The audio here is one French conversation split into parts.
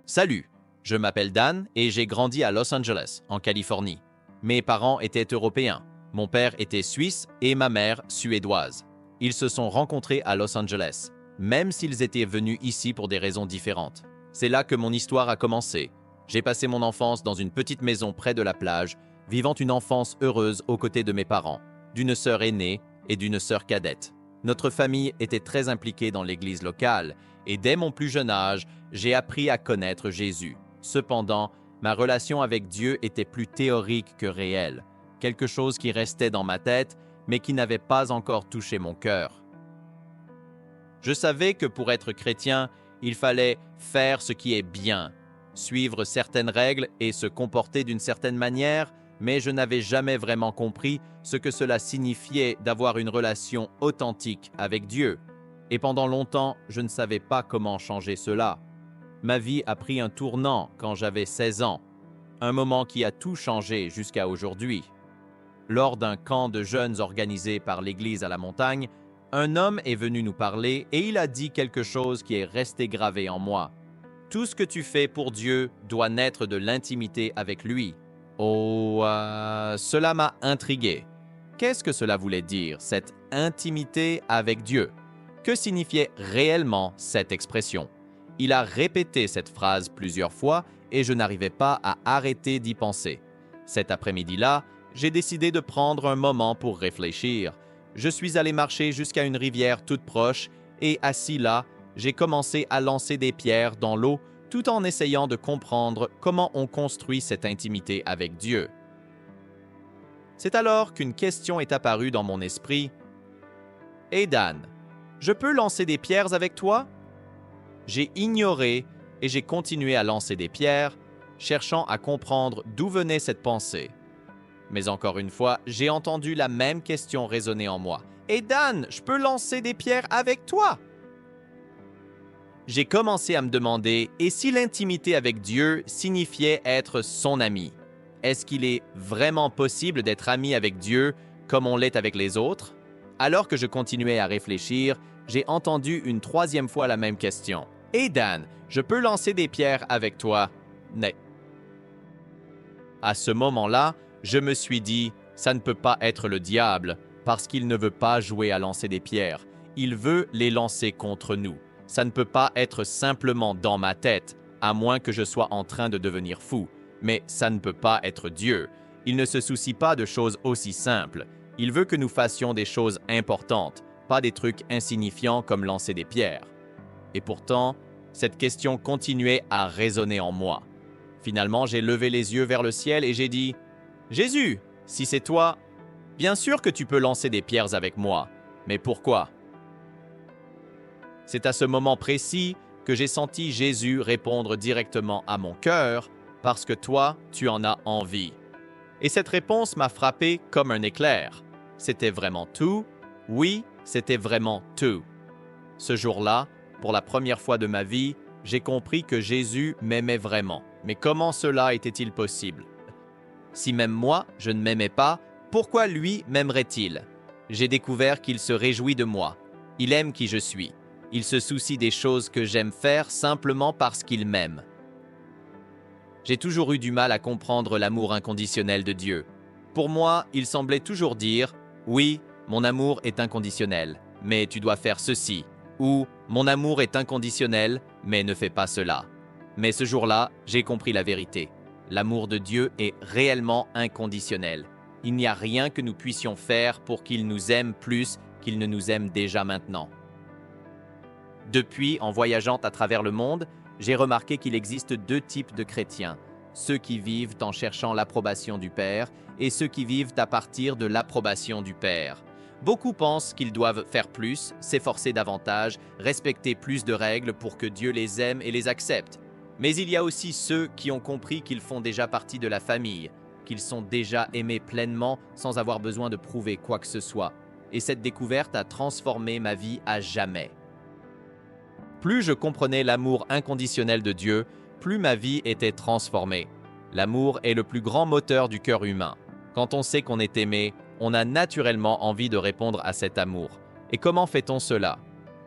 Salut, je m'appelle Dan et j'ai grandi à Los Angeles, en Californie. Mes parents étaient européens. Mon père était suisse et ma mère suédoise. Ils se sont rencontrés à Los Angeles, même s'ils étaient venus ici pour des raisons différentes. C'est là que mon histoire a commencé. J'ai passé mon enfance dans une petite maison près de la plage, vivant une enfance heureuse aux côtés de mes parents, d'une sœur aînée et d'une sœur cadette. Notre famille était très impliquée dans l'église locale et dès mon plus jeune âge, j'ai appris à connaître Jésus. Cependant, ma relation avec Dieu était plus théorique que réelle, quelque chose qui restait dans ma tête mais qui n'avait pas encore touché mon cœur. Je savais que pour être chrétien, il fallait faire ce qui est bien, suivre certaines règles et se comporter d'une certaine manière, mais je n'avais jamais vraiment compris ce que cela signifiait d'avoir une relation authentique avec Dieu. Et pendant longtemps, je ne savais pas comment changer cela. Ma vie a pris un tournant quand j'avais 16 ans, un moment qui a tout changé jusqu'à aujourd'hui. Lors d'un camp de jeunes organisé par l'église à la montagne, un homme est venu nous parler et il a dit quelque chose qui est resté gravé en moi. Tout ce que tu fais pour Dieu doit naître de l'intimité avec lui. Cela m'a intrigué. Qu'est-ce que cela voulait dire, cette intimité avec Dieu? Que signifiait réellement cette expression? Il a répété cette phrase plusieurs fois et je n'arrivais pas à arrêter d'y penser. Cet après-midi-là, j'ai décidé de prendre un moment pour réfléchir. Je suis allé marcher jusqu'à une rivière toute proche et assis là, j'ai commencé à lancer des pierres dans l'eau tout en essayant de comprendre comment on construit cette intimité avec Dieu. C'est alors qu'une question est apparue dans mon esprit. « Hey Dan, je peux lancer des pierres avec toi ?» J'ai ignoré et j'ai continué à lancer des pierres, cherchant à comprendre d'où venait cette pensée. Mais encore une fois, j'ai entendu la même question résonner en moi. « Hey Dan, je peux lancer des pierres avec toi ?» J'ai commencé à me demander, et si l'intimité avec Dieu signifiait être son ami? Est-ce qu'il est vraiment possible d'être ami avec Dieu comme on l'est avec les autres? Alors que je continuais à réfléchir, j'ai entendu une troisième fois la même question. « Hey Dan, je peux lancer des pierres avec toi? » À ce moment-là, je me suis dit, ça ne peut pas être le diable, parce qu'il ne veut pas jouer à lancer des pierres. Il veut les lancer contre nous. Ça ne peut pas être simplement dans ma tête, à moins que je sois en train de devenir fou. Mais ça ne peut pas être Dieu. Il ne se soucie pas de choses aussi simples. Il veut que nous fassions des choses importantes, pas des trucs insignifiants comme lancer des pierres. Et pourtant, cette question continuait à résonner en moi. Finalement, j'ai levé les yeux vers le ciel et j'ai dit « Jésus, si c'est toi, bien sûr que tu peux lancer des pierres avec moi, mais pourquoi ?» C'est à ce moment précis que j'ai senti Jésus répondre directement à mon cœur « Parce que toi, tu en as envie. » Et cette réponse m'a frappé comme un éclair. C'était vraiment tout? Oui, c'était vraiment tout. Ce jour-là, pour la première fois de ma vie, j'ai compris que Jésus m'aimait vraiment. Mais comment cela était-il possible? Si même moi, je ne m'aimais pas, pourquoi lui m'aimerait-il? J'ai découvert qu'il se réjouit de moi. Il aime qui je suis. Il se soucie des choses que j'aime faire simplement parce qu'il m'aime. J'ai toujours eu du mal à comprendre l'amour inconditionnel de Dieu. Pour moi, il semblait toujours dire « Oui, mon amour est inconditionnel, mais tu dois faire ceci » ou « Mon amour est inconditionnel, mais ne fais pas cela ». Mais ce jour-là, j'ai compris la vérité. L'amour de Dieu est réellement inconditionnel. Il n'y a rien que nous puissions faire pour qu'il nous aime plus qu'il ne nous aime déjà maintenant. Depuis, en voyageant à travers le monde, j'ai remarqué qu'il existe deux types de chrétiens, ceux qui vivent en cherchant l'approbation du Père et ceux qui vivent à partir de l'approbation du Père. Beaucoup pensent qu'ils doivent faire plus, s'efforcer davantage, respecter plus de règles pour que Dieu les aime et les accepte. Mais il y a aussi ceux qui ont compris qu'ils font déjà partie de la famille, qu'ils sont déjà aimés pleinement sans avoir besoin de prouver quoi que ce soit. Et cette découverte a transformé ma vie à jamais. Plus je comprenais l'amour inconditionnel de Dieu, plus ma vie était transformée. L'amour est le plus grand moteur du cœur humain. Quand on sait qu'on est aimé, on a naturellement envie de répondre à cet amour. Et comment fait-on cela?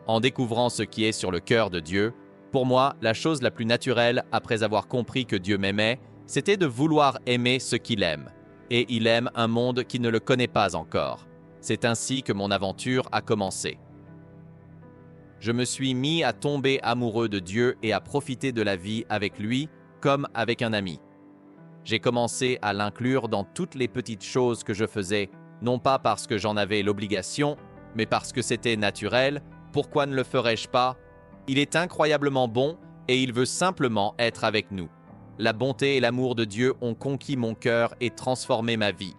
En découvrant ce qui est sur le cœur de Dieu, Pour moi, la chose la plus naturelle, après avoir compris que Dieu m'aimait, c'était de vouloir aimer ce qu'il aime. Et il aime un monde qui ne le connaît pas encore. C'est ainsi que mon aventure a commencé. Je me suis mis à tomber amoureux de Dieu et à profiter de la vie avec lui comme avec un ami. J'ai commencé à l'inclure dans toutes les petites choses que je faisais, non pas parce que j'en avais l'obligation, mais parce que c'était naturel. Pourquoi ne le ferais-je pas? Il est incroyablement bon et il veut simplement être avec nous. La bonté et l'amour de Dieu ont conquis mon cœur et transformé ma vie.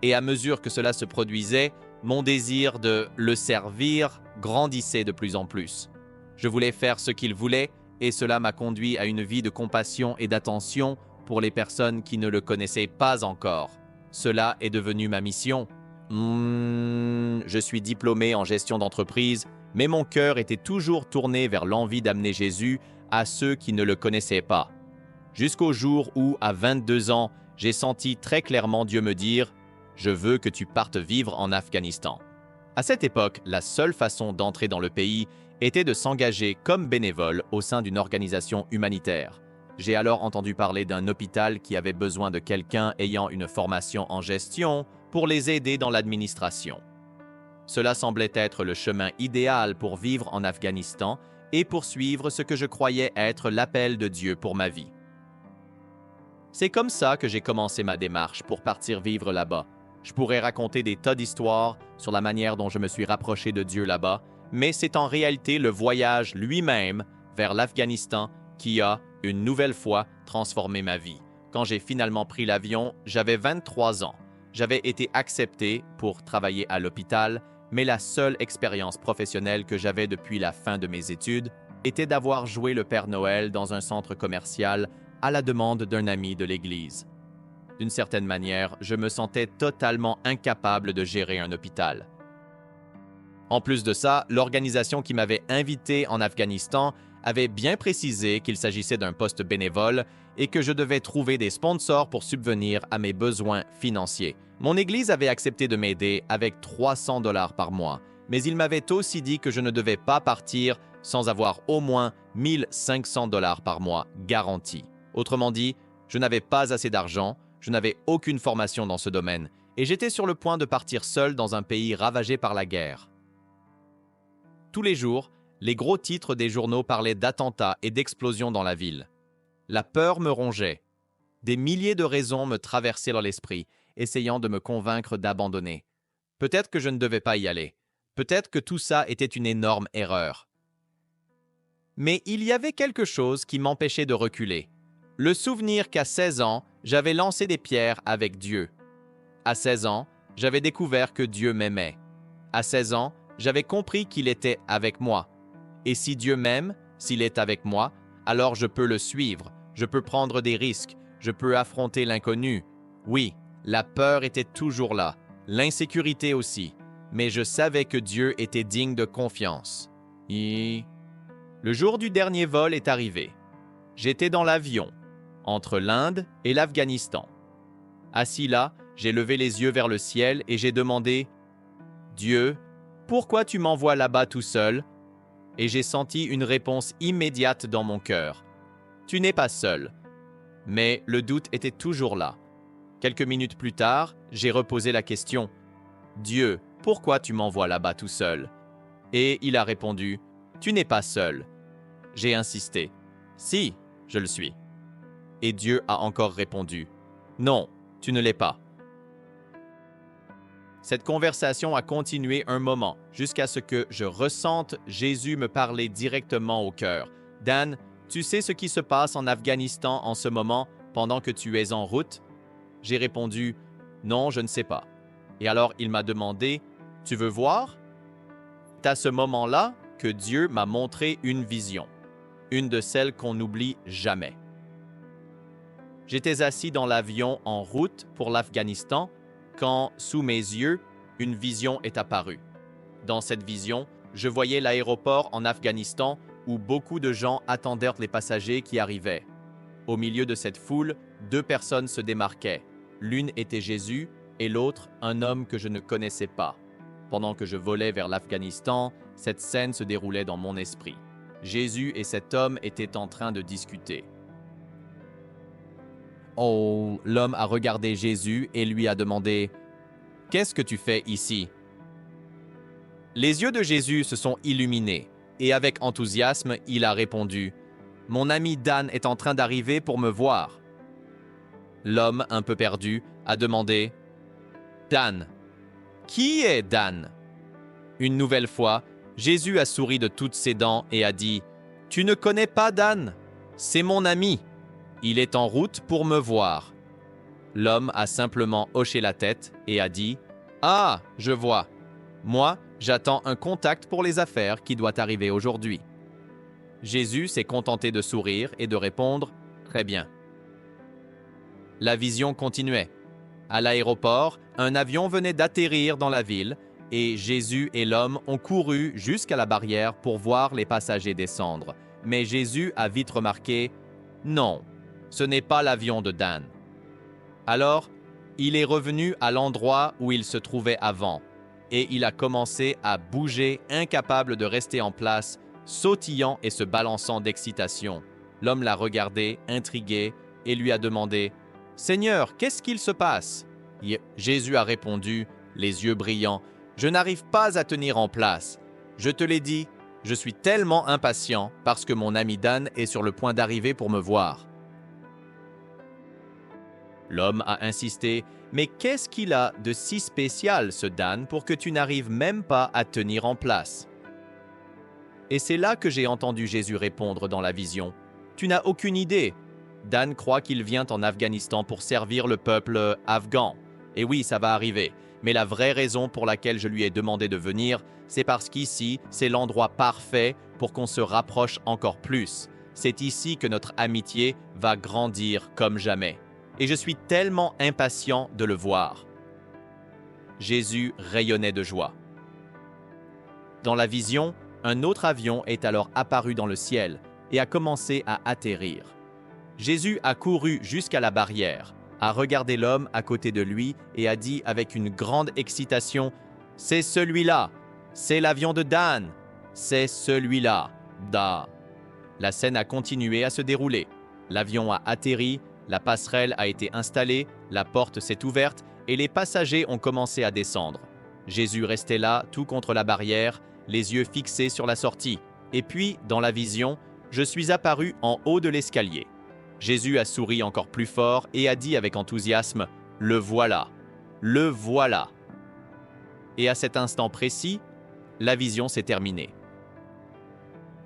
Et à mesure que cela se produisait, mon désir de le servir grandissait de plus en plus. Je voulais faire ce qu'il voulait et cela m'a conduit à une vie de compassion et d'attention pour les personnes qui ne le connaissaient pas encore. Cela est devenu ma mission. Je suis diplômé en gestion d'entreprise, mais mon cœur était toujours tourné vers l'envie d'amener Jésus à ceux qui ne le connaissaient pas. Jusqu'au jour où, à 22 ans, j'ai senti très clairement Dieu me dire « Je veux que tu partes vivre en Afghanistan ». À cette époque, la seule façon d'entrer dans le pays était de s'engager comme bénévole au sein d'une organisation humanitaire. J'ai alors entendu parler d'un hôpital qui avait besoin de quelqu'un ayant une formation en gestion pour les aider dans l'administration. Cela semblait être le chemin idéal pour vivre en Afghanistan et poursuivre ce que je croyais être l'appel de Dieu pour ma vie. C'est comme ça que j'ai commencé ma démarche pour partir vivre là-bas. Je pourrais raconter des tas d'histoires sur la manière dont je me suis rapproché de Dieu là-bas, mais c'est en réalité le voyage lui-même vers l'Afghanistan qui a, une nouvelle fois, transformé ma vie. Quand j'ai finalement pris l'avion, j'avais 23 ans. J'avais été accepté pour travailler à l'hôpital, mais la seule expérience professionnelle que j'avais depuis la fin de mes études était d'avoir joué le Père Noël dans un centre commercial à la demande d'un ami de l'Église. D'une certaine manière, je me sentais totalement incapable de gérer un hôpital. En plus de ça, l'organisation qui m'avait invité en Afghanistan avait bien précisé qu'il s'agissait d'un poste bénévole et que je devais trouver des sponsors pour subvenir à mes besoins financiers. Mon église avait accepté de m'aider avec 300 $ par mois, mais il m'avait aussi dit que je ne devais pas partir sans avoir au moins 1500 $ par mois garantis. Autrement dit, je n'avais pas assez d'argent, je n'avais aucune formation dans ce domaine et j'étais sur le point de partir seul dans un pays ravagé par la guerre. Tous les jours, les gros titres des journaux parlaient d'attentats et d'explosions dans la ville. La peur me rongeait. Des milliers de raisons me traversaient dans l'esprit, essayant de me convaincre d'abandonner. Peut-être que je ne devais pas y aller. Peut-être que tout ça était une énorme erreur. Mais il y avait quelque chose qui m'empêchait de reculer. Le souvenir qu'à 16 ans, j'avais lancé des pierres avec Dieu. À 16 ans, j'avais découvert que Dieu m'aimait. À 16 ans, j'avais compris qu'il était avec moi. Et si Dieu m'aime, s'il est avec moi, alors je peux le suivre, je peux prendre des risques, je peux affronter l'inconnu. Oui, la peur était toujours là, l'insécurité aussi, mais je savais que Dieu était digne de confiance. Le jour du dernier vol est arrivé. J'étais dans l'avion, entre l'Inde et l'Afghanistan. Assis là, j'ai levé les yeux vers le ciel et j'ai demandé « Dieu, pourquoi tu m'envoies là-bas tout seul ?» Et j'ai senti une réponse immédiate dans mon cœur. « Tu n'es pas seul. » Mais le doute était toujours là. Quelques minutes plus tard, j'ai reposé la question. « Dieu, pourquoi tu m'envoies là-bas tout seul ?» Et il a répondu « Tu n'es pas seul. » J'ai insisté. « Si, je le suis. » Et Dieu a encore répondu « Non, tu ne l'es pas. » Cette conversation a continué un moment, jusqu'à ce que je ressente Jésus me parler directement au cœur. « Dan, tu sais ce qui se passe en Afghanistan en ce moment, pendant que tu es en route ?» J'ai répondu « Non, je ne sais pas. » Et alors il m'a demandé « Tu veux voir ?» C'est à ce moment-là que Dieu m'a montré une vision, une de celles qu'on n'oublie jamais. J'étais assis dans l'avion en route pour l'Afghanistan quand, sous mes yeux, une vision est apparue. Dans cette vision, je voyais l'aéroport en Afghanistan où beaucoup de gens attendaient les passagers qui arrivaient. Au milieu de cette foule, 2 personnes se démarquaient. L'une était Jésus et l'autre un homme que je ne connaissais pas. Pendant que je volais vers l'Afghanistan, cette scène se déroulait dans mon esprit. Jésus et cet homme étaient en train de discuter. Oh, l'homme a regardé Jésus et lui a demandé « Qu'est-ce que tu fais ici ?» Les yeux de Jésus se sont illuminés et avec enthousiasme, il a répondu « Mon ami Dan est en train d'arriver pour me voir. » L'homme, un peu perdu, a demandé « Dan, qui est Dan ?» Une nouvelle fois, Jésus a souri de toutes ses dents et a dit « Tu ne connais pas Dan? C'est mon ami. Il est en route pour me voir. » L'homme a simplement hoché la tête et a dit « Ah, je vois. Moi, j'attends un contact pour les affaires qui doit arriver aujourd'hui. » Jésus s'est contenté de sourire et de répondre « Très bien. » La vision continuait. À l'aéroport, un avion venait d'atterrir dans la ville et Jésus et l'homme ont couru jusqu'à la barrière pour voir les passagers descendre. Mais Jésus a vite remarqué « Non, ce n'est pas l'avion de Dan. » Alors, il est revenu à l'endroit où il se trouvait avant et il a commencé à bouger, incapable de rester en place, sautillant et se balançant d'excitation. L'homme l'a regardé, intrigué, et lui a demandé « Seigneur, qu'est-ce qu'il se passe ?» Jésus a répondu, les yeux brillants « Je n'arrive pas à tenir en place. Je te l'ai dit, je suis tellement impatient parce que mon ami Dan est sur le point d'arriver pour me voir. » L'homme a insisté « Mais qu'est-ce qu'il a de si spécial, ce Dan, pour que tu n'arrives même pas à tenir en place ?» Et c'est là que j'ai entendu Jésus répondre dans la vision « Tu n'as aucune idée. Dan croit qu'il vient en Afghanistan pour servir le peuple afghan. Et oui, ça va arriver. Mais la vraie raison pour laquelle je lui ai demandé de venir, c'est parce qu'ici, c'est l'endroit parfait pour qu'on se rapproche encore plus. C'est ici que notre amitié va grandir comme jamais. Et je suis tellement impatient de le voir. » Jésus rayonnait de joie. Dans la vision, un autre avion est alors apparu dans le ciel et a commencé à atterrir. Jésus a couru jusqu'à la barrière, a regardé l'homme à côté de lui et a dit avec une grande excitation « C'est celui-là, c'est l'avion de Dan, c'est celui-là, da !» La scène a continué à se dérouler. L'avion a atterri, la passerelle a été installée, la porte s'est ouverte et les passagers ont commencé à descendre. Jésus restait là, tout contre la barrière, les yeux fixés sur la sortie. Et puis, dans la vision, je suis apparu en haut de l'escalier. Jésus a souri encore plus fort et a dit avec enthousiasme « Le voilà, le voilà !» Et à cet instant précis, la vision s'est terminée.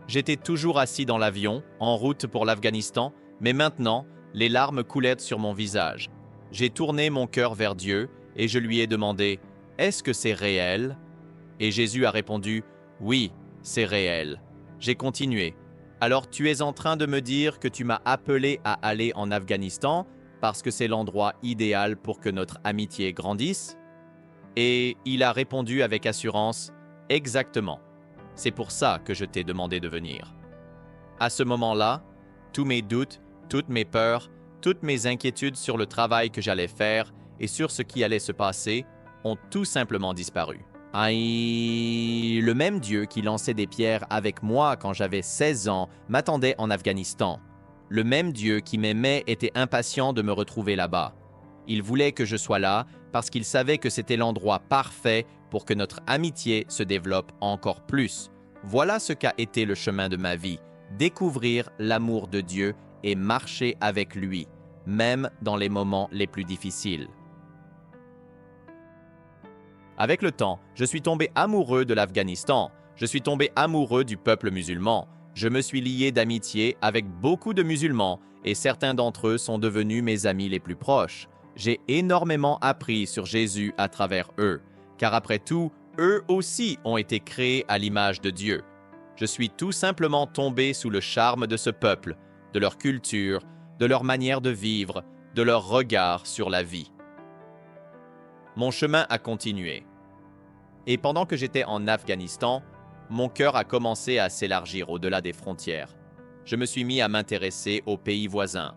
J'étais toujours assis dans l'avion, en route pour l'Afghanistan, mais maintenant, les larmes coulaient sur mon visage. J'ai tourné mon cœur vers Dieu et je lui ai demandé « Est-ce que c'est réel ?» Et Jésus a répondu « Oui, c'est réel. » J'ai continué « Alors tu es en train de me dire que tu m'as appelé à aller en Afghanistan parce que c'est l'endroit idéal pour que notre amitié grandisse ?» Et il a répondu avec assurance « Exactement. C'est pour ça que je t'ai demandé de venir. » À ce moment-là, tous mes doutes, toutes mes peurs, toutes mes inquiétudes sur le travail que j'allais faire et sur ce qui allait se passer ont tout simplement disparu. Aïe, le même Dieu qui lançait des pierres avec moi quand j'avais 16 ans m'attendait en Afghanistan. Le même Dieu qui m'aimait était impatient de me retrouver là-bas. Il voulait que je sois là parce qu'il savait que c'était l'endroit parfait pour que notre amitié se développe encore plus. Voilà ce qu'a été le chemin de ma vie, découvrir l'amour de Dieu et marcher avec lui, même dans les moments les plus difficiles. Avec le temps, je suis tombé amoureux de l'Afghanistan, je suis tombé amoureux du peuple musulman, je me suis lié d'amitié avec beaucoup de musulmans et certains d'entre eux sont devenus mes amis les plus proches. J'ai énormément appris sur Jésus à travers eux, car après tout, eux aussi ont été créés à l'image de Dieu. Je suis tout simplement tombé sous le charme de ce peuple, de leur culture, de leur manière de vivre, de leur regard sur la vie. Mon chemin a continué. Et pendant que j'étais en Afghanistan, mon cœur a commencé à s'élargir au-delà des frontières. Je me suis mis à m'intéresser aux pays voisins.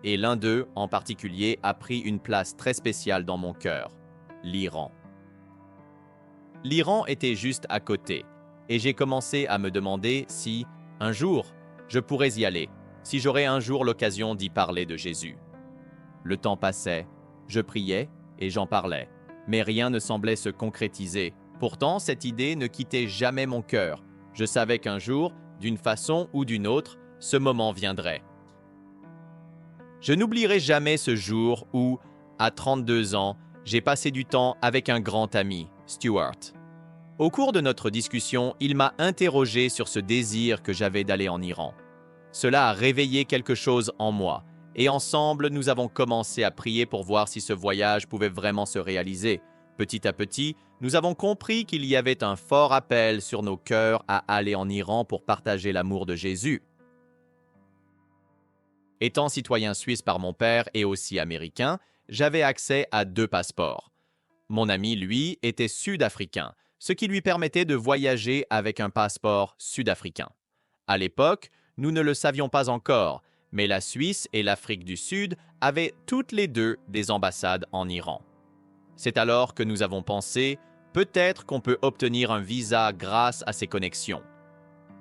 Et l'un d'eux, en particulier, a pris une place très spéciale dans mon cœur, l'Iran. L'Iran était juste à côté, et j'ai commencé à me demander si, Un jour, je pourrais y aller, si j'aurais un jour l'occasion d'y parler de Jésus. Le temps passait, je priais et j'en parlais, mais rien ne semblait se concrétiser. Pourtant, cette idée ne quittait jamais mon cœur. Je savais qu'un jour, d'une façon ou d'une autre, ce moment viendrait. Je n'oublierai jamais ce jour où, à 32 ans, j'ai passé du temps avec un grand ami, Stuart. Au cours de notre discussion, il m'a interrogé sur ce désir que j'avais d'aller en Iran. Cela a réveillé quelque chose en moi, et ensemble, nous avons commencé à prier pour voir si ce voyage pouvait vraiment se réaliser. Petit à petit, nous avons compris qu'il y avait un fort appel sur nos cœurs à aller en Iran pour partager l'amour de Jésus. Étant citoyen suisse par mon père et aussi américain, j'avais accès à 2 passeports. Mon ami, lui, était sud-africain, ce qui lui permettait de voyager avec un passeport sud-africain. À l'époque, nous ne le savions pas encore, mais la Suisse et l'Afrique du Sud avaient toutes les deux des ambassades en Iran. C'est alors que nous avons pensé, peut-être qu'on peut obtenir un visa grâce à ces connexions.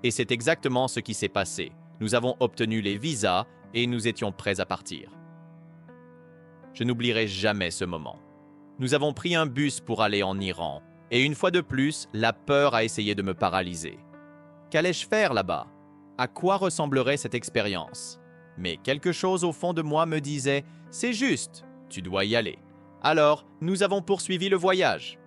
Et c'est exactement ce qui s'est passé. Nous avons obtenu les visas et nous étions prêts à partir. Je n'oublierai jamais ce moment. Nous avons pris un bus pour aller en Iran, et une fois de plus, la peur a essayé de me paralyser. Qu'allais-je faire là-bas? À quoi ressemblerait cette expérience? Mais quelque chose au fond de moi me disait « C'est juste, tu dois y aller ». Alors, nous avons poursuivi le voyage.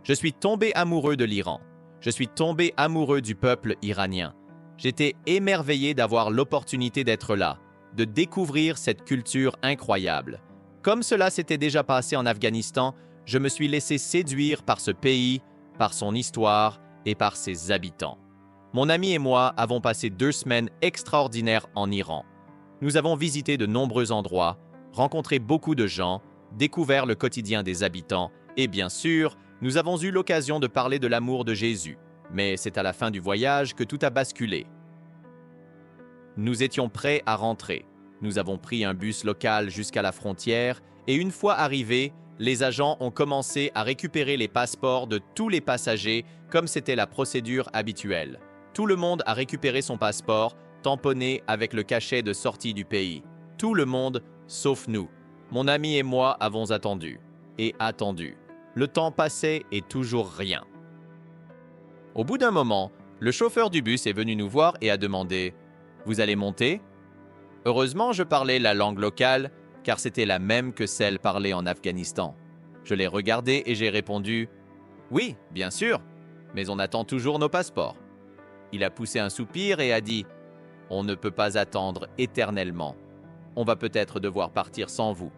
Je suis tombé amoureux de l'Iran. Je suis tombé amoureux du peuple iranien. J'étais émerveillé d'avoir l'opportunité d'être là, de découvrir cette culture incroyable. Comme cela s'était déjà passé en Afghanistan, je me suis laissé séduire par ce pays, par son histoire et par ses habitants. Mon ami et moi avons passé 2 semaines extraordinaires en Iran. Nous avons visité de nombreux endroits, rencontré beaucoup de gens, découvert le quotidien des habitants et bien sûr, nous avons eu l'occasion de parler de l'amour de Jésus. Mais c'est à la fin du voyage que tout a basculé. Nous étions prêts à rentrer. Nous avons pris un bus local jusqu'à la frontière et une fois arrivés, les agents ont commencé à récupérer les passeports de tous les passagers comme c'était la procédure habituelle. Tout le monde a récupéré son passeport, tamponné avec le cachet de sortie du pays. Tout le monde, sauf nous. Mon ami et moi avons attendu. Et attendu. Le temps passait et toujours rien. Au bout d'un moment, le chauffeur du bus est venu nous voir et a demandé « Vous allez monter ?» Heureusement, je parlais la langue locale, car c'était la même que celle parlée en Afghanistan. Je l'ai regardé et j'ai répondu « Oui, bien sûr, mais on attend toujours nos passeports. » Il a poussé un soupir et a dit « On ne peut pas attendre éternellement. On va peut-être devoir partir sans vous. »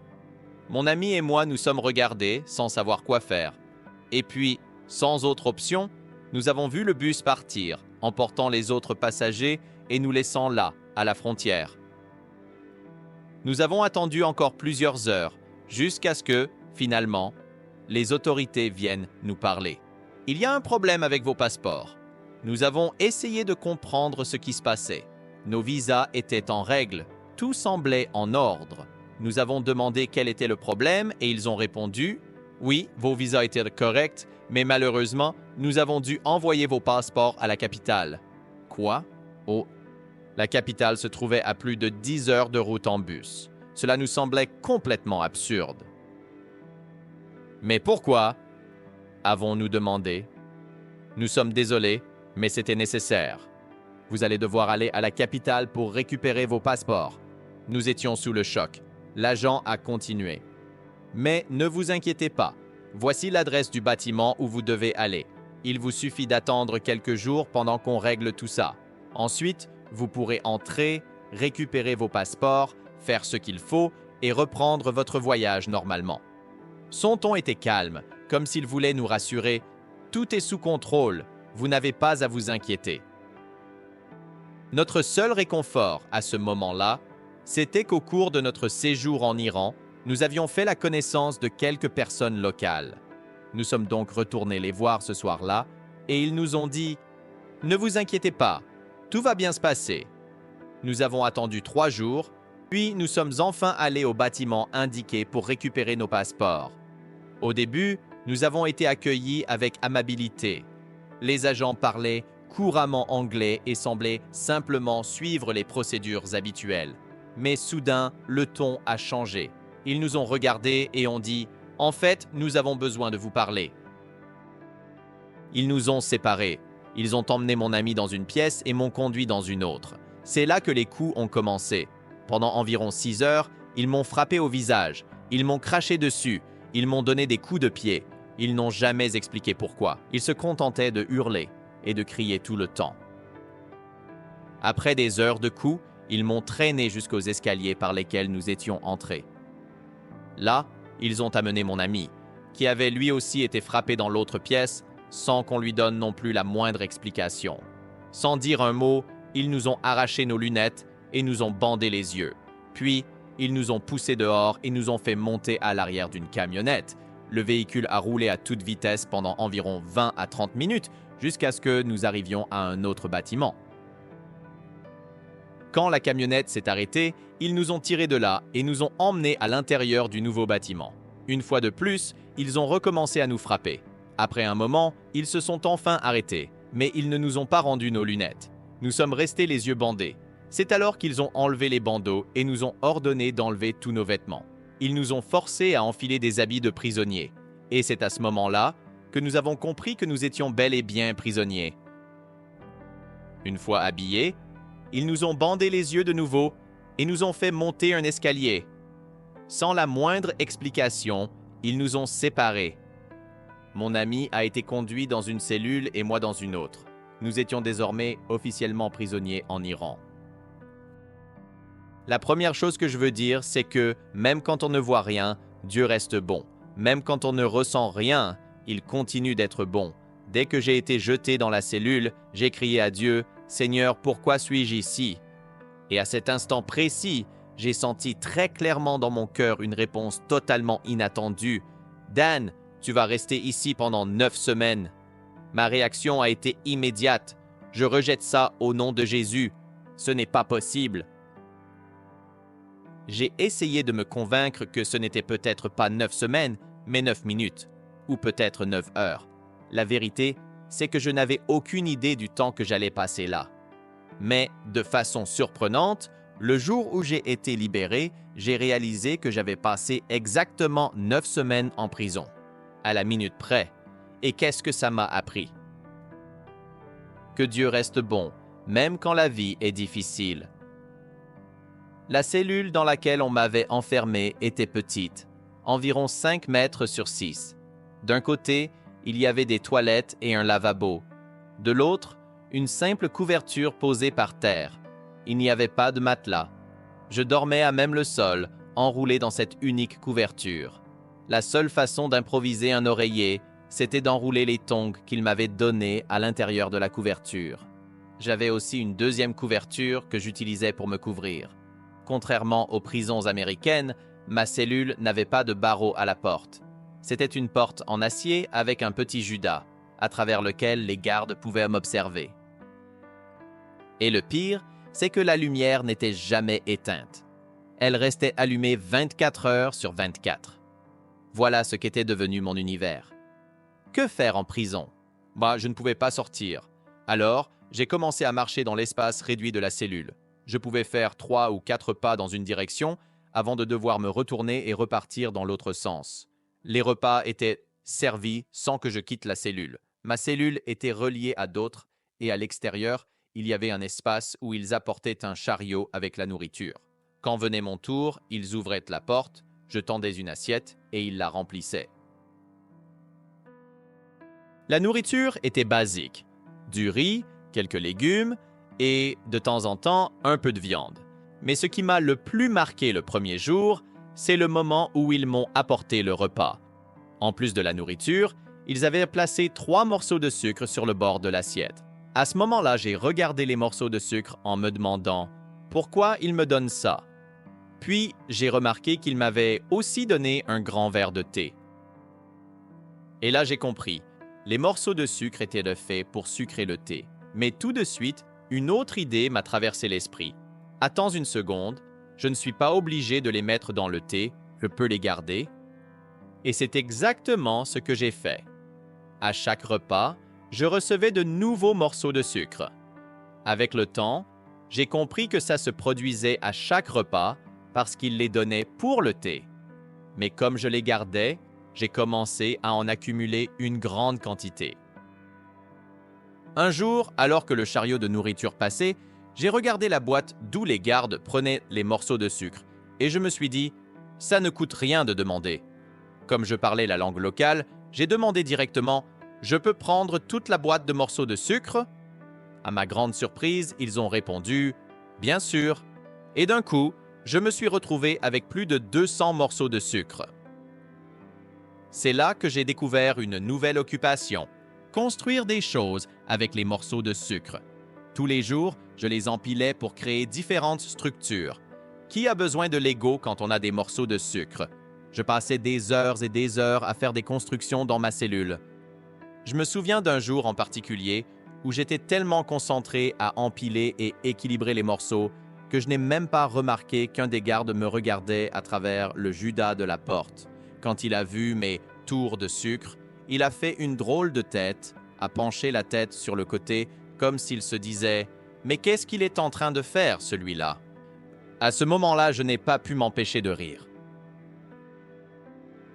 Mon ami et moi nous sommes regardés sans savoir quoi faire. Et puis, sans autre option, nous avons vu le bus partir, emportant les autres passagers et nous laissant là, à la frontière. Nous avons attendu encore plusieurs heures, jusqu'à ce que, finalement, les autorités viennent nous parler. « Il y a un problème avec vos passeports. » Nous avons essayé de comprendre ce qui se passait. Nos visas étaient en règle, tout semblait en ordre. Nous avons demandé quel était le problème et ils ont répondu « Oui, vos visas étaient corrects, mais malheureusement, nous avons dû envoyer vos passeports à la capitale. » Quoi? Oh, la capitale se trouvait à plus de 10 heures de route en bus. Cela nous semblait complètement absurde. Mais pourquoi? Avons-nous demandé. Nous sommes désolés, mais c'était nécessaire. Vous allez devoir aller à la capitale pour récupérer vos passeports. Nous étions sous le choc. L'agent a continué. Mais ne vous inquiétez pas. Voici l'adresse du bâtiment où vous devez aller. Il vous suffit d'attendre quelques jours pendant qu'on règle tout ça. Ensuite, vous pourrez entrer, récupérer vos passeports, faire ce qu'il faut et reprendre votre voyage normalement. Son ton était calme, comme s'il voulait nous rassurer. Tout est sous contrôle, vous n'avez pas à vous inquiéter. Notre seul réconfort à ce moment-là, c'était qu'au cours de notre séjour en Iran, nous avions fait la connaissance de quelques personnes locales. Nous sommes donc retournés les voir ce soir-là et ils nous ont dit « Ne vous inquiétez pas, tout va bien se passer. » Nous avons attendu 3 jours, puis nous sommes enfin allés au bâtiment indiqué pour récupérer nos passeports. Au début, nous avons été accueillis avec amabilité. Les agents parlaient couramment anglais et semblaient simplement suivre les procédures habituelles. Mais soudain, le ton a changé. Ils nous ont regardés et ont dit « En fait, nous avons besoin de vous parler ». Ils nous ont séparés. Ils ont emmené mon ami dans une pièce et m'ont conduit dans une autre. C'est là que les coups ont commencé. Pendant environ 6 heures, ils m'ont frappé au visage. Ils m'ont craché dessus. Ils m'ont donné des coups de pied. Ils n'ont jamais expliqué pourquoi. Ils se contentaient de hurler et de crier tout le temps. Après des heures de coups, ils m'ont traîné jusqu'aux escaliers par lesquels nous étions entrés. Là, ils ont amené mon ami, qui avait lui aussi été frappé dans l'autre pièce, sans qu'on lui donne non plus la moindre explication. Sans dire un mot, ils nous ont arraché nos lunettes et nous ont bandé les yeux. Puis, ils nous ont poussés dehors et nous ont fait monter à l'arrière d'une camionnette. Le véhicule a roulé à toute vitesse pendant environ 20 à 30 minutes jusqu'à ce que nous arrivions à un autre bâtiment. Quand la camionnette s'est arrêtée, ils nous ont tirés de là et nous ont emmenés à l'intérieur du nouveau bâtiment. Une fois de plus, ils ont recommencé à nous frapper. Après un moment, ils se sont enfin arrêtés, mais ils ne nous ont pas rendu nos lunettes. Nous sommes restés les yeux bandés. C'est alors qu'ils ont enlevé les bandeaux et nous ont ordonné d'enlever tous nos vêtements. Ils nous ont forcés à enfiler des habits de prisonniers. Et c'est à ce moment-là que nous avons compris que nous étions bel et bien prisonniers. Une fois habillés, ils nous ont bandé les yeux de nouveau et nous ont fait monter un escalier. Sans la moindre explication, ils nous ont séparés. Mon ami a été conduit dans une cellule et moi dans une autre. Nous étions désormais officiellement prisonniers en Iran. La première chose que je veux dire, c'est que même quand on ne voit rien, Dieu reste bon. Même quand on ne ressent rien, il continue d'être bon. Dès que j'ai été jeté dans la cellule, j'ai crié à Dieu, « Seigneur, pourquoi suis-je ici ?» Et à cet instant précis, j'ai senti très clairement dans mon cœur une réponse totalement inattendue. « Dan, tu vas rester ici pendant 9 semaines. » Ma réaction a été immédiate. « Je rejette ça au nom de Jésus. Ce n'est pas possible. » J'ai essayé de me convaincre que ce n'était peut-être pas 9 semaines, mais 9 minutes, ou peut-être 9 heures. La vérité, c'est que je n'avais aucune idée du temps que j'allais passer là. Mais, de façon surprenante, le jour où j'ai été libéré, j'ai réalisé que j'avais passé exactement 9 semaines en prison, à la minute près. Et qu'est-ce que ça m'a appris? Que Dieu reste bon, même quand la vie est difficile. La cellule dans laquelle on m'avait enfermé était petite, environ 5 mètres sur 6. D'un côté, il y avait des toilettes et un lavabo. De l'autre, une simple couverture posée par terre. Il n'y avait pas de matelas. Je dormais à même le sol, enroulé dans cette unique couverture. La seule façon d'improviser un oreiller, c'était d'enrouler les tongs qu'il m'avait donnés à l'intérieur de la couverture. J'avais aussi une deuxième couverture que j'utilisais pour me couvrir. Contrairement aux prisons américaines, ma cellule n'avait pas de barreaux à la porte. C'était une porte en acier avec un petit judas, à travers lequel les gardes pouvaient m'observer. Et le pire, c'est que la lumière n'était jamais éteinte. Elle restait allumée 24 heures sur 24. Voilà ce qu'était devenu mon univers. Que faire en prison? Je ne pouvais pas sortir. Alors, j'ai commencé à marcher dans l'espace réduit de la cellule. Je pouvais faire 3 ou 4 pas dans une direction avant de devoir me retourner et repartir dans l'autre sens. Les repas étaient servis sans que je quitte la cellule. Ma cellule était reliée à d'autres et à l'extérieur, il y avait un espace où ils apportaient un chariot avec la nourriture. Quand venait mon tour, ils ouvraient la porte, je tendais une assiette et ils la remplissaient. La nourriture était basique. Du riz, quelques légumes et, de temps en temps, un peu de viande. Mais ce qui m'a le plus marqué le premier jour, c'est le moment où ils m'ont apporté le repas. En plus de la nourriture, ils avaient placé 3 morceaux de sucre sur le bord de l'assiette. À ce moment-là, j'ai regardé les morceaux de sucre en me demandant « Pourquoi ils me donnent ça ?» Puis, j'ai remarqué qu'ils m'avaient aussi donné un grand verre de thé. Et là, j'ai compris. Les morceaux de sucre étaient faits pour sucrer le thé. Mais tout de suite, une autre idée m'a traversé l'esprit. Attends une seconde, je ne suis pas obligé de les mettre dans le thé, je peux les garder. Et c'est exactement ce que j'ai fait. À chaque repas, je recevais de nouveaux morceaux de sucre. Avec le temps, j'ai compris que ça se produisait à chaque repas parce qu'il les donnait pour le thé. Mais comme je les gardais, j'ai commencé à en accumuler une grande quantité. Un jour, alors que le chariot de nourriture passait, j'ai regardé la boîte d'où les gardes prenaient les morceaux de sucre et je me suis dit, ça ne coûte rien de demander. Comme je parlais la langue locale, j'ai demandé directement, je peux prendre toute la boîte de morceaux de sucre? À ma grande surprise, ils ont répondu, bien sûr. Et d'un coup, je me suis retrouvé avec plus de 200 morceaux de sucre. C'est là que j'ai découvert une nouvelle occupation, construire des choses avec les morceaux de sucre. Tous les jours, je les empilais pour créer différentes structures. Qui a besoin de Lego quand on a des morceaux de sucre? Je passais des heures et des heures à faire des constructions dans ma cellule. Je me souviens d'un jour en particulier où j'étais tellement concentré à empiler et équilibrer les morceaux que je n'ai même pas remarqué qu'un des gardes me regardait à travers le judas de la porte. Quand il a vu mes tours de sucre, il a fait une drôle de tête, a penché la tête sur le côté comme s'il se disait « Mais qu'est-ce qu'il est en train de faire, celui-là » À ce moment-là, je n'ai pas pu m'empêcher de rire.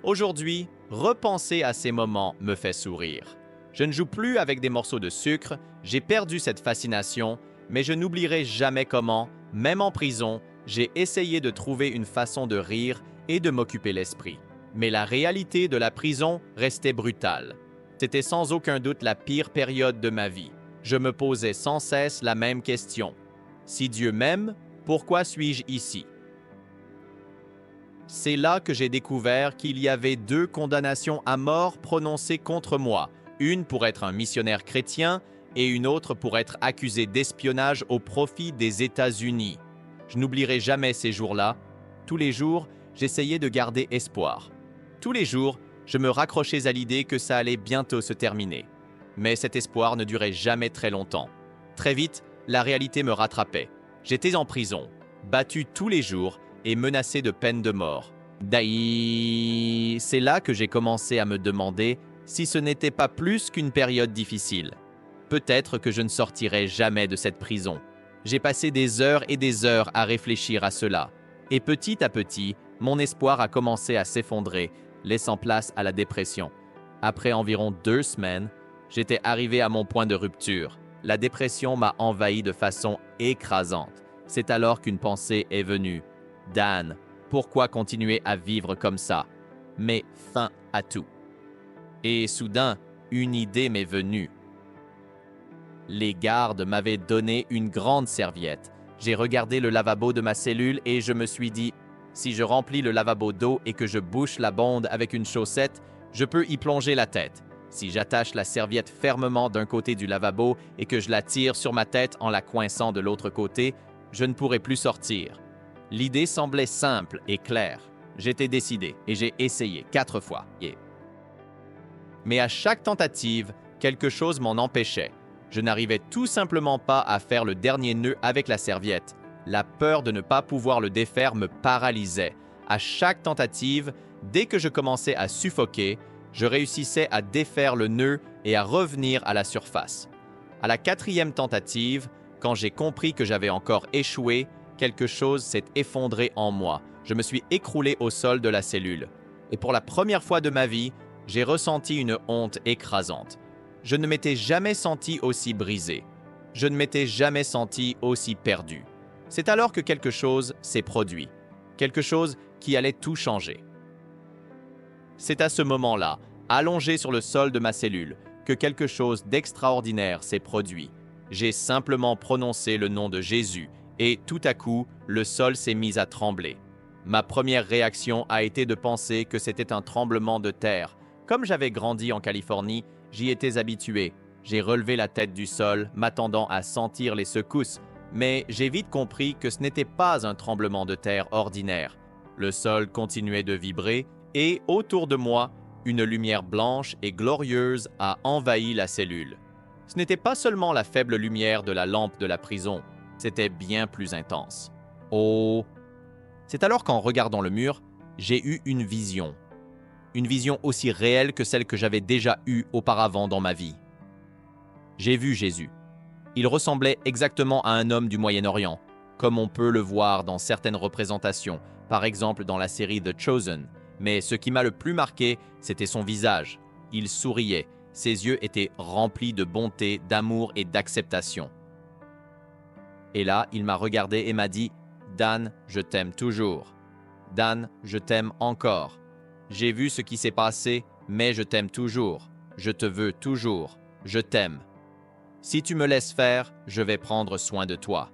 Aujourd'hui, repenser à ces moments me fait sourire. Je ne joue plus avec des morceaux de sucre, j'ai perdu cette fascination, mais je n'oublierai jamais comment, même en prison, j'ai essayé de trouver une façon de rire et de m'occuper l'esprit. Mais la réalité de la prison restait brutale. C'était sans aucun doute la pire période de ma vie. Je me posais sans cesse la même question. Si Dieu m'aime, pourquoi suis-je ici? C'est là que j'ai découvert qu'il y avait 2 condamnations à mort prononcées contre moi, une pour être un missionnaire chrétien et une autre pour être accusé d'espionnage au profit des États-Unis. Je n'oublierai jamais ces jours-là. Tous les jours, j'essayais de garder espoir. Tous les jours, je me raccrochais à l'idée que ça allait bientôt se terminer. Mais cet espoir ne durait jamais très longtemps. Très vite, la réalité me rattrapait. J'étais en prison, battu tous les jours et menacé de peine de mort. C'est là que j'ai commencé à me demander si ce n'était pas plus qu'une période difficile. Peut-être que je ne sortirai jamais de cette prison. J'ai passé des heures et des heures à réfléchir à cela. Et petit à petit, mon espoir a commencé à s'effondrer, laissant place à la dépression. Après environ 2 semaines, j'étais arrivé à mon point de rupture. La dépression m'a envahi de façon écrasante. C'est alors qu'une pensée est venue. Dan, pourquoi continuer à vivre comme ça? Mets fin à tout. Et soudain, une idée m'est venue. Les gardes m'avaient donné une grande serviette. J'ai regardé le lavabo de ma cellule et je me suis dit, si je remplis le lavabo d'eau et que je bouche la bonde avec une chaussette, je peux y plonger la tête. Si j'attache la serviette fermement d'un côté du lavabo et que je la tire sur ma tête en la coinçant de l'autre côté, je ne pourrai plus sortir. L'idée semblait simple et claire. J'étais décidé et j'ai essayé 4 fois. Mais à chaque tentative, quelque chose m'en empêchait. Je n'arrivais tout simplement pas à faire le dernier nœud avec la serviette. La peur de ne pas pouvoir le défaire me paralysait. À chaque tentative, dès que je commençais à suffoquer, je réussissais à défaire le nœud et à revenir à la surface. À la 4e tentative, quand j'ai compris que j'avais encore échoué, quelque chose s'est effondré en moi. Je me suis écroulé au sol de la cellule. Et pour la première fois de ma vie, j'ai ressenti une honte écrasante. Je ne m'étais jamais senti aussi brisé. Je ne m'étais jamais senti aussi perdu. C'est alors que quelque chose s'est produit. Quelque chose qui allait tout changer. C'est à ce moment-là, allongé sur le sol de ma cellule, que quelque chose d'extraordinaire s'est produit. J'ai simplement prononcé le nom de Jésus et tout à coup, le sol s'est mis à trembler. Ma première réaction a été de penser que c'était un tremblement de terre. Comme j'avais grandi en Californie, j'y étais habitué. J'ai relevé la tête du sol, m'attendant à sentir les secousses, mais j'ai vite compris que ce n'était pas un tremblement de terre ordinaire. Le sol continuait de vibrer et, autour de moi, une lumière blanche et glorieuse a envahi la cellule. Ce n'était pas seulement la faible lumière de la lampe de la prison, c'était bien plus intense. Oh! C'est alors qu'en regardant le mur, j'ai eu une vision. Une vision aussi réelle que celle que j'avais déjà eue auparavant dans ma vie. J'ai vu Jésus. Il ressemblait exactement à un homme du Moyen-Orient, comme on peut le voir dans certaines représentations, par exemple dans la série The Chosen. Mais ce qui m'a le plus marqué, c'était son visage. Il souriait, ses yeux étaient remplis de bonté, d'amour et d'acceptation. Et là, il m'a regardé et m'a dit « Dan, je t'aime toujours. Dan, je t'aime encore. J'ai vu ce qui s'est passé, mais je t'aime toujours. Je te veux toujours. Je t'aime. Si tu me laisses faire, je vais prendre soin de toi. »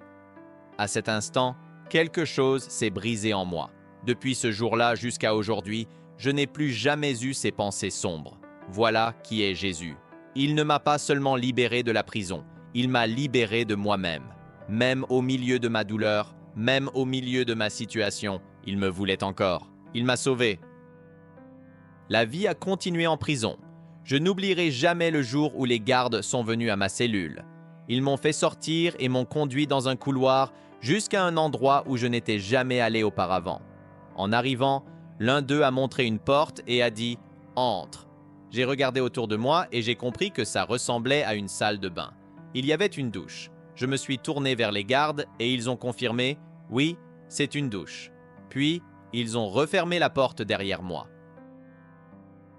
À cet instant, quelque chose s'est brisé en moi. Depuis ce jour-là jusqu'à aujourd'hui, je n'ai plus jamais eu ces pensées sombres. Voilà qui est Jésus. Il ne m'a pas seulement libéré de la prison, il m'a libéré de moi-même. Même au milieu de ma douleur, même au milieu de ma situation, il me voulait encore. Il m'a sauvé. La vie a continué en prison. Je n'oublierai jamais le jour où les gardes sont venus à ma cellule. Ils m'ont fait sortir et m'ont conduit dans un couloir jusqu'à un endroit où je n'étais jamais allé auparavant. En arrivant, l'un d'eux a montré une porte et a dit « Entre ». J'ai regardé autour de moi et j'ai compris que ça ressemblait à une salle de bain. Il y avait une douche. Je me suis tourné vers les gardes et ils ont confirmé « Oui, c'est une douche ». Puis, ils ont refermé la porte derrière moi.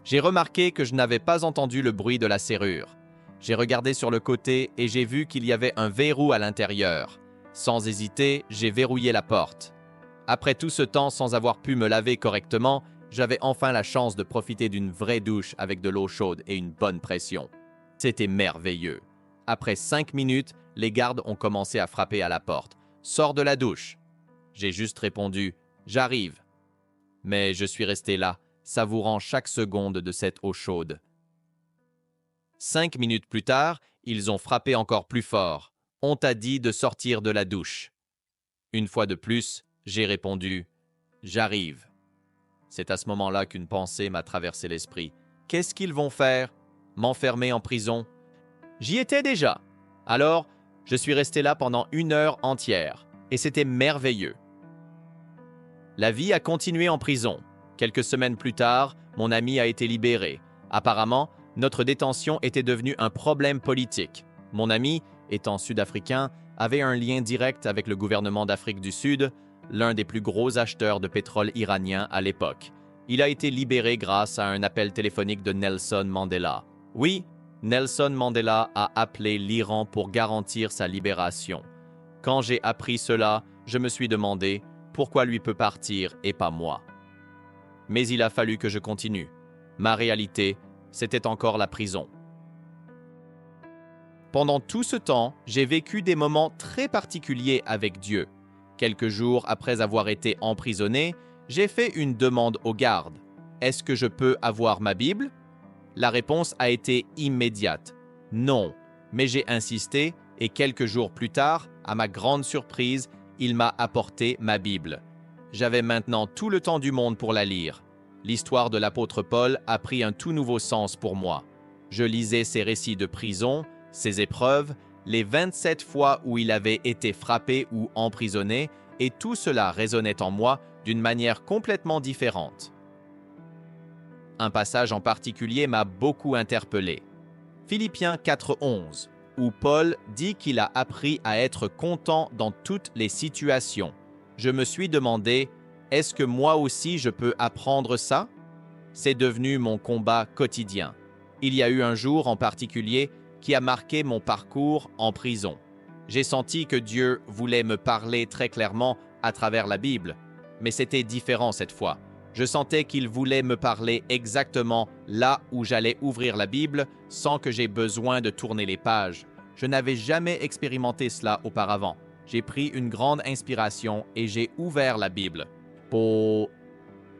J'ai remarqué que je n'avais pas entendu le bruit de la serrure. J'ai regardé sur le côté et j'ai vu qu'il y avait un verrou à l'intérieur. Sans hésiter, j'ai verrouillé la porte. Après tout ce temps sans avoir pu me laver correctement, j'avais enfin la chance de profiter d'une vraie douche avec de l'eau chaude et une bonne pression. C'était merveilleux. Après 5 minutes, les gardes ont commencé à frapper à la porte. « Sors de la douche !» J'ai juste répondu « J'arrive !» Mais je suis resté là, savourant chaque seconde de cette eau chaude. 5 minutes plus tard, ils ont frappé encore plus fort. « On t'a dit de sortir de la douche !» Une fois de plus, j'ai répondu « J'arrive !» C'est à ce moment-là qu'une pensée m'a traversé l'esprit. Qu'est-ce qu'ils vont faire? M'enfermer en prison? J'y étais déjà. Alors, je suis resté là pendant 1 heure entière, et c'était merveilleux. La vie a continué en prison. Quelques semaines plus tard, mon ami a été libéré. Apparemment, notre détention était devenue un problème politique. Mon ami, étant sud-africain, avait un lien direct avec le gouvernement d'Afrique du Sud, l'un des plus gros acheteurs de pétrole iranien à l'époque. Il a été libéré grâce à un appel téléphonique de Nelson Mandela. Oui, Nelson Mandela a appelé l'Iran pour garantir sa libération. Quand j'ai appris cela, je me suis demandé pourquoi lui peut partir et pas moi. Mais il a fallu que je continue. Ma réalité, c'était encore la prison. Pendant tout ce temps, j'ai vécu des moments très particuliers avec Dieu. Quelques jours après avoir été emprisonné, j'ai fait une demande aux gardes. Est-ce que je peux avoir ma Bible? La réponse a été immédiate. Non, mais j'ai insisté et quelques jours plus tard, à ma grande surprise, il m'a apporté ma Bible. J'avais maintenant tout le temps du monde pour la lire. L'histoire de l'apôtre Paul a pris un tout nouveau sens pour moi. Je lisais ses récits de prison, ses épreuves, les 27 fois où il avait été frappé ou emprisonné, et tout cela résonnait en moi d'une manière complètement différente. Un passage en particulier m'a beaucoup interpellé. Philippiens 4:11, où Paul dit qu'il a appris à être content dans toutes les situations. Je me suis demandé, est-ce que moi aussi je peux apprendre ça? C'est devenu mon combat quotidien. Il y a eu un jour en particulier qui a marqué mon parcours en prison. J'ai senti que Dieu voulait me parler très clairement à travers la Bible, mais c'était différent cette fois. Je sentais qu'il voulait me parler exactement là où j'allais ouvrir la Bible sans que j'aie besoin de tourner les pages. Je n'avais jamais expérimenté cela auparavant. J'ai pris une grande inspiration et j'ai ouvert la Bible. Mes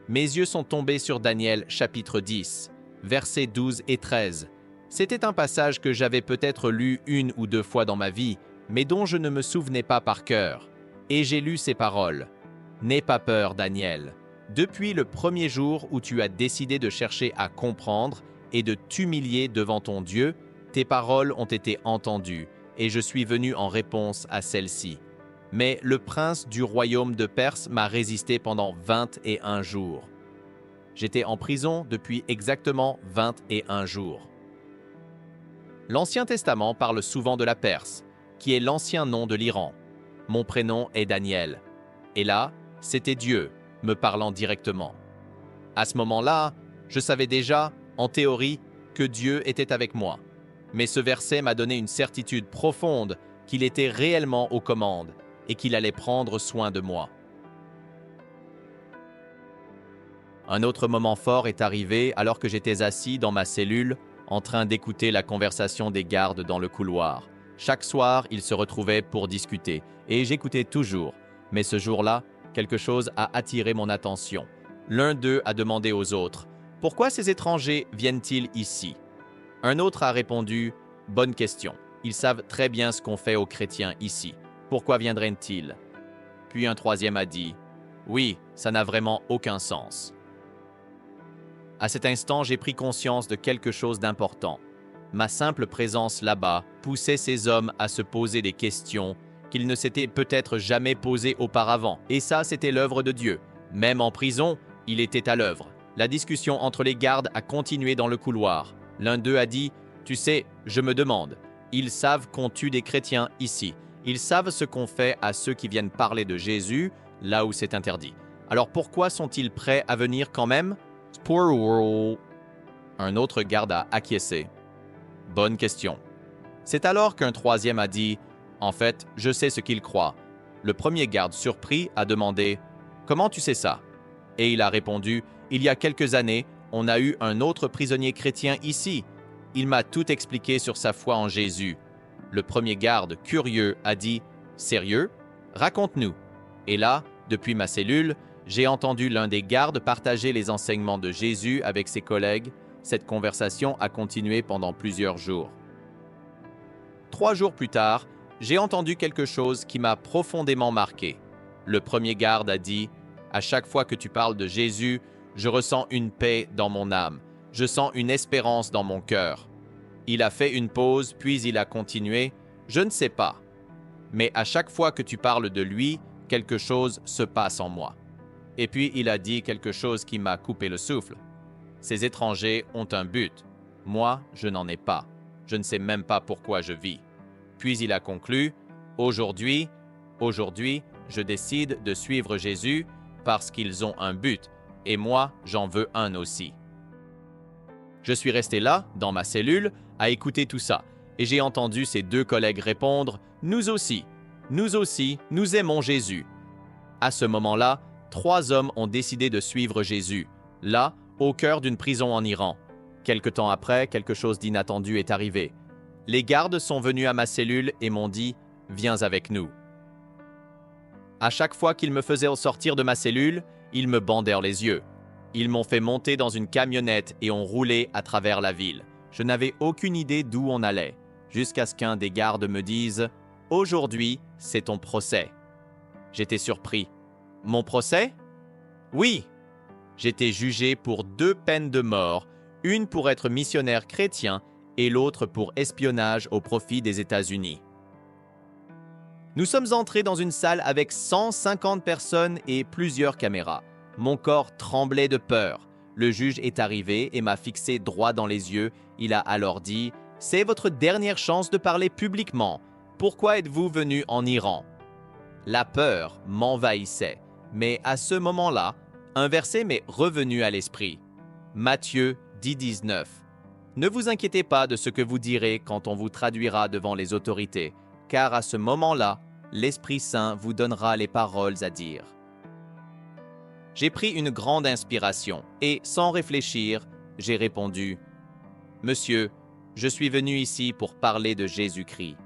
yeux sont tombés sur Daniel chapitre 10, versets 12 et 13. C'était un passage que j'avais peut-être lu 1 ou 2 fois dans ma vie, mais dont je ne me souvenais pas par cœur. Et j'ai lu ces paroles. « N'aie pas peur, Daniel. Depuis le premier jour où tu as décidé de chercher à comprendre et de t'humilier devant ton Dieu, tes paroles ont été entendues, et je suis venu en réponse à celles-ci. Mais le prince du royaume de Perse m'a résisté pendant 21 jours. J'étais en prison depuis exactement 21 jours. L'Ancien Testament parle souvent de la Perse, qui est l'ancien nom de l'Iran. Mon prénom est Daniel. Et là, c'était Dieu me parlant directement. À ce moment-là, je savais déjà, en théorie, que Dieu était avec moi. Mais ce verset m'a donné une certitude profonde qu'il était réellement aux commandes et qu'il allait prendre soin de moi. Un autre moment fort est arrivé alors que j'étais assis dans ma cellule en train d'écouter la conversation des gardes dans le couloir. Chaque soir, ils se retrouvaient pour discuter et j'écoutais toujours. Mais ce jour-là, quelque chose a attiré mon attention. L'un d'eux a demandé aux autres « Pourquoi ces étrangers viennent-ils ici ?» Un autre a répondu « Bonne question. Ils savent très bien ce qu'on fait aux chrétiens ici. Pourquoi viendraient-ils » Puis un troisième a dit « Oui, ça n'a vraiment aucun sens. » À cet instant, j'ai pris conscience de quelque chose d'important. Ma simple présence là-bas poussait ces hommes à se poser des questions qu'ils ne s'étaient peut-être jamais posées auparavant. Et ça, c'était l'œuvre de Dieu. Même en prison, il était à l'œuvre. La discussion entre les gardes a continué dans le couloir. L'un d'eux a dit « Tu sais, je me demande, ils savent qu'on tue des chrétiens ici. Ils savent ce qu'on fait à ceux qui viennent parler de Jésus là où c'est interdit. Alors pourquoi sont-ils prêts à venir quand même ?» Un autre garde a acquiescé. Bonne question. C'est alors qu'un troisième a dit « En fait, je sais ce qu'il croit. » Le premier garde surpris a demandé « Comment tu sais ça ?» Et il a répondu « Il y a quelques années, on a eu un autre prisonnier chrétien ici. Il m'a tout expliqué sur sa foi en Jésus. » Le premier garde, curieux, a dit « Sérieux? Raconte-nous. » Et là, depuis ma cellule, j'ai entendu l'un des gardes partager les enseignements de Jésus avec ses collègues. Cette conversation a continué pendant plusieurs jours. 3 jours plus tard, j'ai entendu quelque chose qui m'a profondément marqué. Le premier garde a dit « À chaque fois que tu parles de Jésus, je ressens une paix dans mon âme. Je sens une espérance dans mon cœur. » Il a fait une pause, puis il a continué « Je ne sais pas. Mais à chaque fois que tu parles de lui, quelque chose se passe en moi. » Et puis il a dit quelque chose qui m'a coupé le souffle. Ces étrangers ont un but. Moi, je n'en ai pas. Je ne sais même pas pourquoi je vis. Puis il a conclu, aujourd'hui, je décide de suivre Jésus parce qu'ils ont un but, et moi, j'en veux un aussi. Je suis resté là, dans ma cellule, à écouter tout ça, et j'ai entendu ces 2 collègues répondre, nous aussi, nous aimons Jésus. » À ce moment-là, 3 hommes ont décidé de suivre Jésus, là, au cœur d'une prison en Iran. Quelque temps après, quelque chose d'inattendu est arrivé. Les gardes sont venus à ma cellule et m'ont dit « Viens avec nous. » À chaque fois qu'ils me faisaient sortir de ma cellule, ils me bandèrent les yeux. Ils m'ont fait monter dans une camionnette et ont roulé à travers la ville. Je n'avais aucune idée d'où on allait, jusqu'à ce qu'un des gardes me dise « Aujourd'hui, c'est ton procès. » J'étais surpris. Mon procès? Oui. J'étais jugé pour 2 peines de mort, une pour être missionnaire chrétien et l'autre pour espionnage au profit des États-Unis. Nous sommes entrés dans une salle avec 150 personnes et plusieurs caméras. Mon corps tremblait de peur. Le juge est arrivé et m'a fixé droit dans les yeux. Il a alors dit « C'est votre dernière chance de parler publiquement. Pourquoi êtes-vous venu en Iran ?» La peur m'envahissait. Mais à ce moment-là, un verset m'est revenu à l'esprit. Matthieu 10:19. Ne vous inquiétez pas de ce que vous direz quand on vous traduira devant les autorités, car à ce moment-là, l'Esprit Saint vous donnera les paroles à dire. J'ai pris une grande inspiration et, sans réfléchir, j'ai répondu « Monsieur, je suis venu ici pour parler de Jésus-Christ. »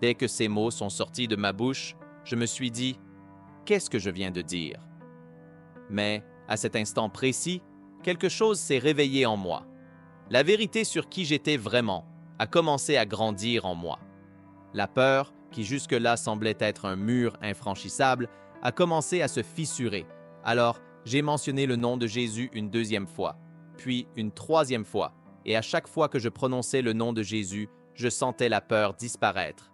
Dès que ces mots sont sortis de ma bouche, je me suis dit « Qu'est-ce que je viens de dire ?» Mais, à cet instant précis, quelque chose s'est réveillé en moi. La vérité sur qui j'étais vraiment a commencé à grandir en moi. La peur, qui jusque-là semblait être un mur infranchissable, a commencé à se fissurer. Alors, j'ai mentionné le nom de Jésus une 2e fois, puis une 3e fois, et à chaque fois que je prononçais le nom de Jésus, je sentais la peur disparaître.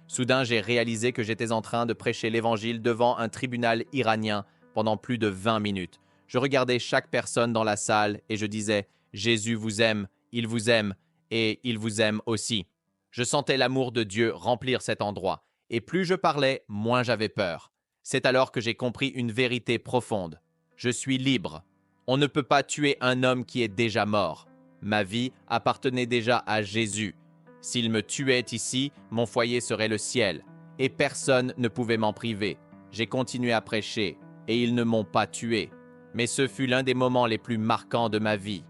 Soudain, j'ai réalisé que j'étais en train de prêcher l'Évangile devant un tribunal iranien pendant plus de 20 minutes. Je regardais chaque personne dans la salle et je disais « Jésus vous aime, il vous aime, et il vous aime aussi. Je sentais l'amour de Dieu remplir cet endroit, et plus je parlais, moins j'avais peur. C'est alors que j'ai compris une vérité profonde. Je suis libre. On ne peut pas tuer un homme qui est déjà mort. Ma vie appartenait déjà à Jésus. S'il me tuait ici, mon foyer serait le ciel, et personne ne pouvait m'en priver. J'ai continué à prêcher, et ils ne m'ont pas tué. Mais ce fut l'un des moments les plus marquants de ma vie.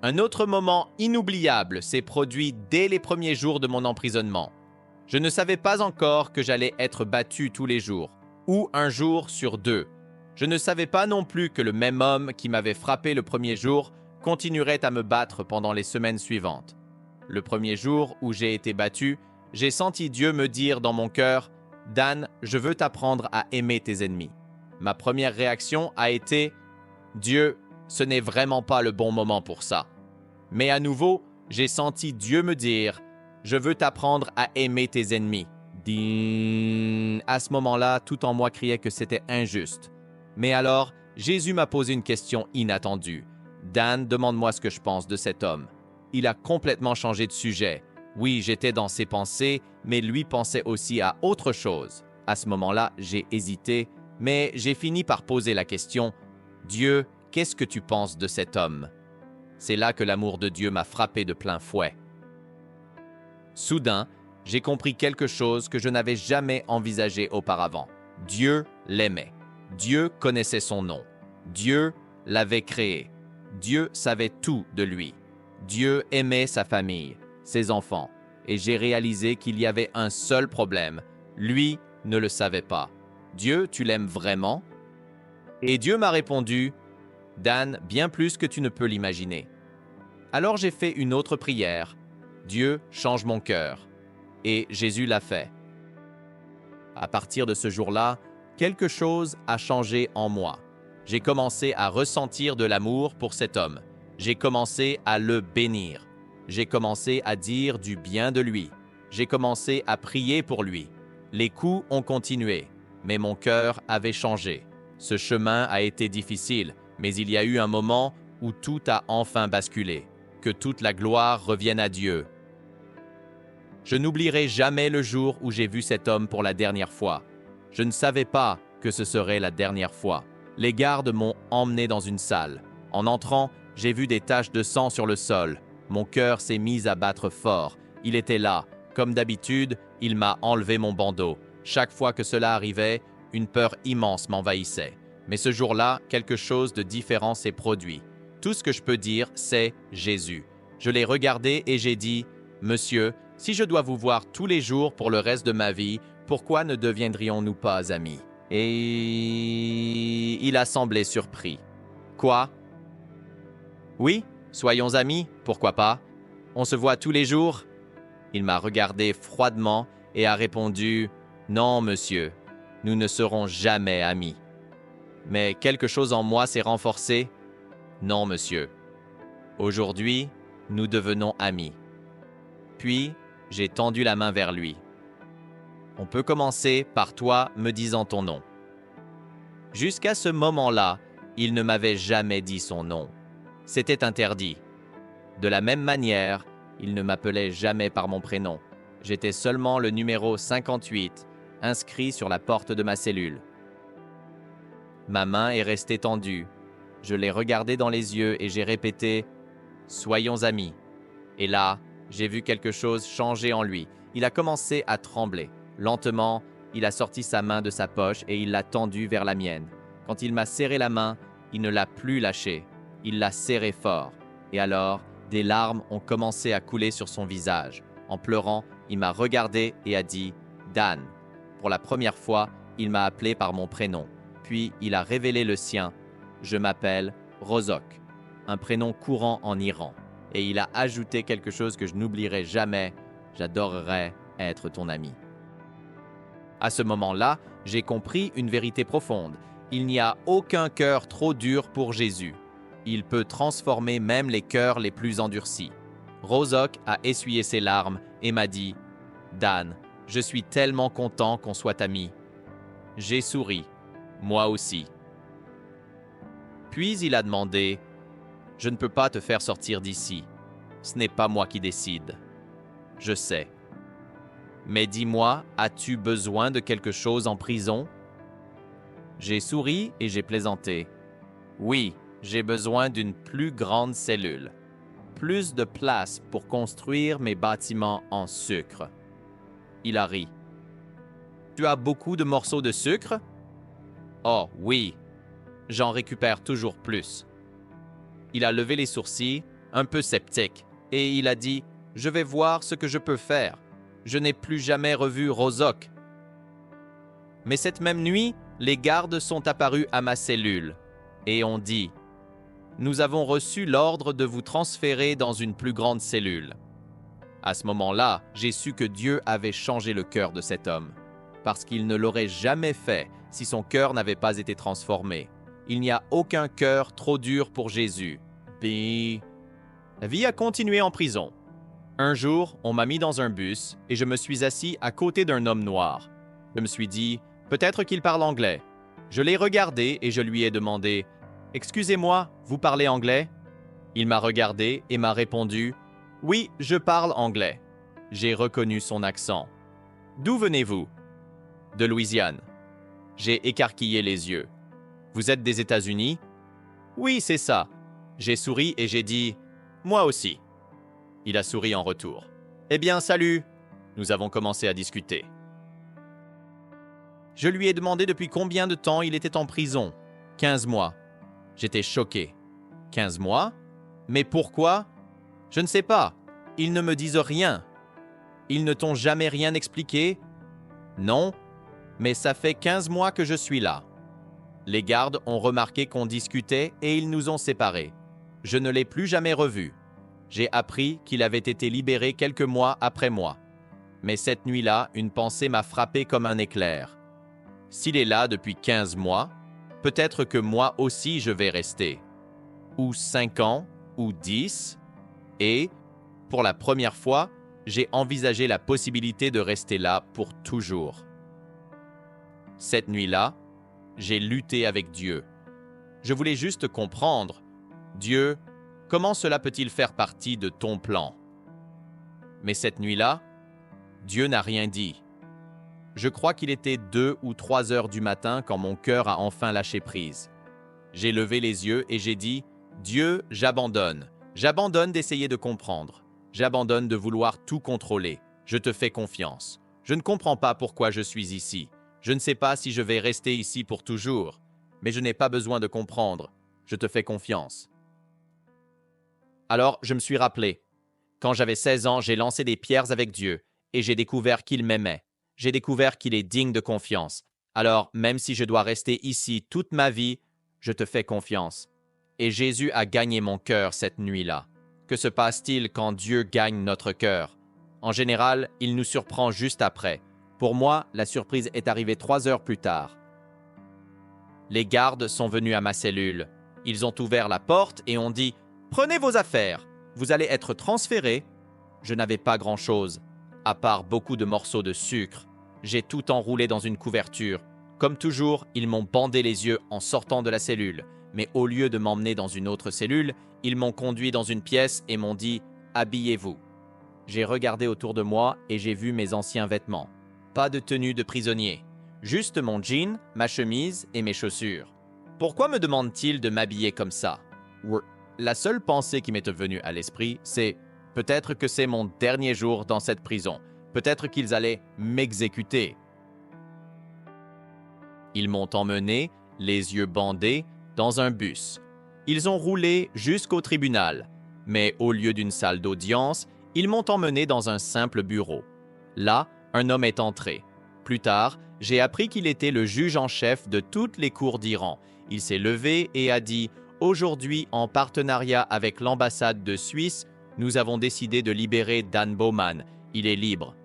Un autre moment inoubliable s'est produit dès les premiers jours de mon emprisonnement. Je ne savais pas encore que j'allais être battu tous les jours, ou un jour sur deux. Je ne savais pas non plus que le même homme qui m'avait frappé le premier jour continuerait à me battre pendant les semaines suivantes. Le premier jour où j'ai été battu, j'ai senti Dieu me dire dans mon cœur « Dan, je veux t'apprendre à aimer tes ennemis ». Ma première réaction a été « Dieu, ce n'est vraiment pas le bon moment pour ça ». Mais à nouveau, j'ai senti Dieu me dire « Je veux t'apprendre à aimer tes ennemis ». Ding. À ce moment-là, tout en moi criait que c'était injuste. Mais alors, Jésus m'a posé une question inattendue. « Dan, demande-moi ce que je pense de cet homme. » Il a complètement changé de sujet. Oui, j'étais dans ses pensées, mais lui pensait aussi à autre chose. À ce moment-là, j'ai hésité, mais j'ai fini par poser la question « Dieu, qu'est-ce que tu penses de cet homme ?» C'est là que l'amour de Dieu m'a frappé de plein fouet. Soudain, j'ai compris quelque chose que je n'avais jamais envisagé auparavant. Dieu l'aimait. Dieu connaissait son nom. Dieu l'avait créé. Dieu savait tout de lui. Dieu aimait sa famille, ses enfants. Et j'ai réalisé qu'il y avait un seul problème. Lui ne le savait pas. Dieu, tu l'aimes vraiment? Et Dieu m'a répondu, Dan, bien plus que tu ne peux l'imaginer. Alors j'ai fait une autre prière. Dieu, change mon cœur. Et Jésus l'a fait. À partir de ce jour-là, quelque chose a changé en moi. J'ai commencé à ressentir de l'amour pour cet homme. J'ai commencé à le bénir. J'ai commencé à dire du bien de lui. J'ai commencé à prier pour lui. Les coups ont continué, mais mon cœur avait changé. Ce chemin a été difficile, mais il y a eu un moment où tout a enfin basculé. Que toute la gloire revienne à Dieu. Je n'oublierai jamais le jour où j'ai vu cet homme pour la dernière fois. Je ne savais pas que ce serait la dernière fois. Les gardes m'ont emmené dans une salle. En entrant, j'ai vu des taches de sang sur le sol. Mon cœur s'est mis à battre fort. Il était là. Comme d'habitude, il m'a enlevé mon bandeau. Chaque fois que cela arrivait, une peur immense m'envahissait. Mais ce jour-là, quelque chose de différent s'est produit. Tout ce que je peux dire, c'est Jésus. Je l'ai regardé et j'ai dit, « Monsieur, si je dois vous voir tous les jours pour le reste de ma vie, pourquoi ne deviendrions-nous pas amis ?» Et il a semblé surpris. « Quoi? Oui, soyons amis, pourquoi pas? On se voit tous les jours ?» Il m'a regardé froidement et a répondu « Non, monsieur, nous ne serons jamais amis. » Mais quelque chose en moi s'est renforcé. « Non, monsieur. Aujourd'hui, nous devenons amis. » Puis, j'ai tendu la main vers lui. « On peut commencer par toi me disant ton nom. » Jusqu'à ce moment-là, il ne m'avait jamais dit son nom. C'était interdit. De la même manière, il ne m'appelait jamais par mon prénom. J'étais seulement le numéro 58, inscrit sur la porte de ma cellule. Ma main est restée tendue. Je l'ai regardé dans les yeux et j'ai répété « Soyons amis ». Et là, j'ai vu quelque chose changer en lui. Il a commencé à trembler. Lentement, il a sorti sa main de sa poche et il l'a tendue vers la mienne. Quand il m'a serré la main, il ne l'a plus lâchée. Il l'a serrée fort. Et alors, des larmes ont commencé à couler sur son visage. En pleurant, il m'a regardé et a dit « Dan ». Pour la première fois, il m'a appelé par mon prénom. Puis, il a révélé le sien. Je m'appelle Rozok, un prénom courant en Iran. Et il a ajouté quelque chose que je n'oublierai jamais. J'adorerais être ton ami. À ce moment-là, j'ai compris une vérité profonde. Il n'y a aucun cœur trop dur pour Jésus. Il peut transformer même les cœurs les plus endurcis. Rozok a essuyé ses larmes et m'a dit « Dan, je suis tellement content qu'on soit amis. » J'ai souri. Moi aussi. Puis il a demandé « Je ne peux pas te faire sortir d'ici. Ce n'est pas moi qui décide. Je sais. Mais dis-moi, as-tu besoin de quelque chose en prison? J'ai souri et j'ai plaisanté. Oui, j'ai besoin d'une plus grande cellule. Plus de place pour construire mes bâtiments en sucre. Il a ri. Tu as beaucoup de morceaux de sucre? Oh oui, j'en récupère toujours plus. Il a levé les sourcils, un peu sceptique, et il a dit « Je vais voir ce que je peux faire. Je n'ai plus jamais revu Rozok. » Mais cette même nuit, les gardes sont apparus à ma cellule et ont dit « Nous avons reçu l'ordre de vous transférer dans une plus grande cellule. » À ce moment-là, j'ai su que Dieu avait changé le cœur de cet homme, parce qu'il ne l'aurait jamais fait si son cœur n'avait pas été transformé. Il n'y a aucun cœur trop dur pour Jésus. Puis, la vie a continué en prison. Un jour, on m'a mis dans un bus et je me suis assis à côté d'un homme noir. Je me suis dit, peut-être qu'il parle anglais. Je l'ai regardé et je lui ai demandé, « Excusez-moi, vous parlez anglais ?» Il m'a regardé et m'a répondu, « Oui, je parle anglais. » J'ai reconnu son accent. « D'où venez-vous? » « De Louisiane. » J'ai écarquillé les yeux. « Vous êtes des États-Unis? » « Oui, c'est ça. » J'ai souri et j'ai dit, « Moi aussi. » Il a souri en retour. « Eh bien, salut !» Nous avons commencé à discuter. Je lui ai demandé depuis combien de temps il était en prison. 15 mois. J'étais choqué. 15 mois? Mais pourquoi? Je ne sais pas. Ils ne me disent rien. Ils ne t'ont jamais rien expliqué? Non, mais ça fait 15 mois que je suis là. Les gardes ont remarqué qu'on discutait et ils nous ont séparés. Je ne l'ai plus jamais revu. J'ai appris qu'il avait été libéré quelques mois après moi. Mais cette nuit-là, une pensée m'a frappé comme un éclair. S'il est là depuis 15 mois, peut-être que moi aussi je vais rester. Ou 5 ans, ou 10. Et, pour la première fois, j'ai envisagé la possibilité de rester là pour toujours. Cette nuit-là, j'ai lutté avec Dieu. Je voulais juste comprendre, Dieu, comment cela peut-il faire partie de ton plan? Mais cette nuit-là, Dieu n'a rien dit. Je crois qu'il était 2 ou 3 heures du matin quand mon cœur a enfin lâché prise. J'ai levé les yeux et j'ai dit, Dieu, j'abandonne. J'abandonne d'essayer de comprendre. J'abandonne de vouloir tout contrôler. Je te fais confiance. Je ne comprends pas pourquoi je suis ici. Je ne sais pas si je vais rester ici pour toujours. Mais je n'ai pas besoin de comprendre. Je te fais confiance. Alors, je me suis rappelé. Quand j'avais 16 ans, j'ai lancé des pierres avec Dieu et j'ai découvert qu'il m'aimait. J'ai découvert qu'il est digne de confiance. Alors, même si je dois rester ici toute ma vie, je te fais confiance. Et Jésus a gagné mon cœur cette nuit-là. Que se passe-t-il quand Dieu gagne notre cœur? En général, il nous surprend juste après. Pour moi, la surprise est arrivée 3 heures plus tard. Les gardes sont venus à ma cellule. Ils ont ouvert la porte et ont dit « Prenez vos affaires, vous allez être transférés. » Je n'avais pas grand-chose, à part beaucoup de morceaux de sucre. J'ai tout enroulé dans une couverture. Comme toujours, ils m'ont bandé les yeux en sortant de la cellule. Mais au lieu de m'emmener dans une autre cellule, ils m'ont conduit dans une pièce et m'ont dit « Habillez-vous ». J'ai regardé autour de moi et j'ai vu mes anciens vêtements. Pas de tenue de prisonnier. Juste mon jean, ma chemise et mes chaussures. Pourquoi me demande-t-il de m'habiller comme ça? La seule pensée qui m'est venue à l'esprit, c'est « Peut-être que c'est mon dernier jour dans cette prison. Peut-être qu'ils allaient m'exécuter. » Ils m'ont emmené, les yeux bandés, dans un bus. Ils ont roulé jusqu'au tribunal, mais au lieu d'une salle d'audience, ils m'ont emmené dans un simple bureau. Là, un homme est entré. Plus tard, j'ai appris qu'il était le juge en chef de toutes les cours d'Iran. Il s'est levé et a dit « Aujourd'hui, en partenariat avec l'ambassade de Suisse, nous avons décidé de libérer Dan Bowman. Il est libre. »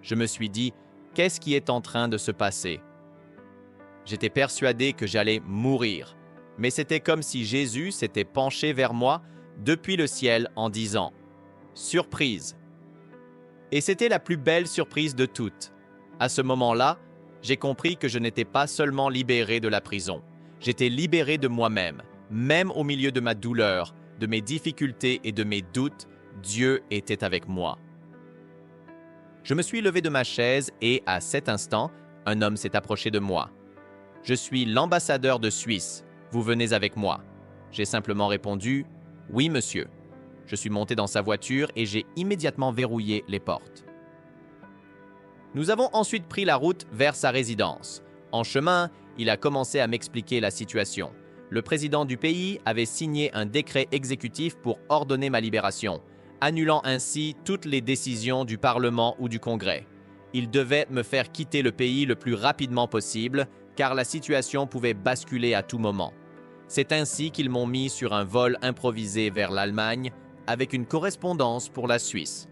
Je me suis dit « Qu'est-ce qui est en train de se passer ?» J'étais persuadé que j'allais mourir, mais c'était comme si Jésus s'était penché vers moi depuis le ciel en disant « Surprise !» Et c'était la plus belle surprise de toutes. À ce moment-là, j'ai compris que je n'étais pas seulement libéré de la prison, j'étais libéré de moi-même, même au milieu de ma douleur. de mes difficultés et de mes doutes, Dieu était avec moi. Je me suis levé de ma chaise et, à cet instant, un homme s'est approché de moi. « Je suis l'ambassadeur de Suisse. Vous venez avec moi. » J'ai simplement répondu « Oui, monsieur ». Je suis monté dans sa voiture et j'ai immédiatement verrouillé les portes. Nous avons ensuite pris la route vers sa résidence. En chemin, il a commencé à m'expliquer la situation. Le président du pays avait signé un décret exécutif pour ordonner ma libération, annulant ainsi toutes les décisions du Parlement ou du Congrès. Il devait me faire quitter le pays le plus rapidement possible, car la situation pouvait basculer à tout moment. C'est ainsi qu'ils m'ont mis sur un vol improvisé vers l'Allemagne, avec une correspondance pour la Suisse.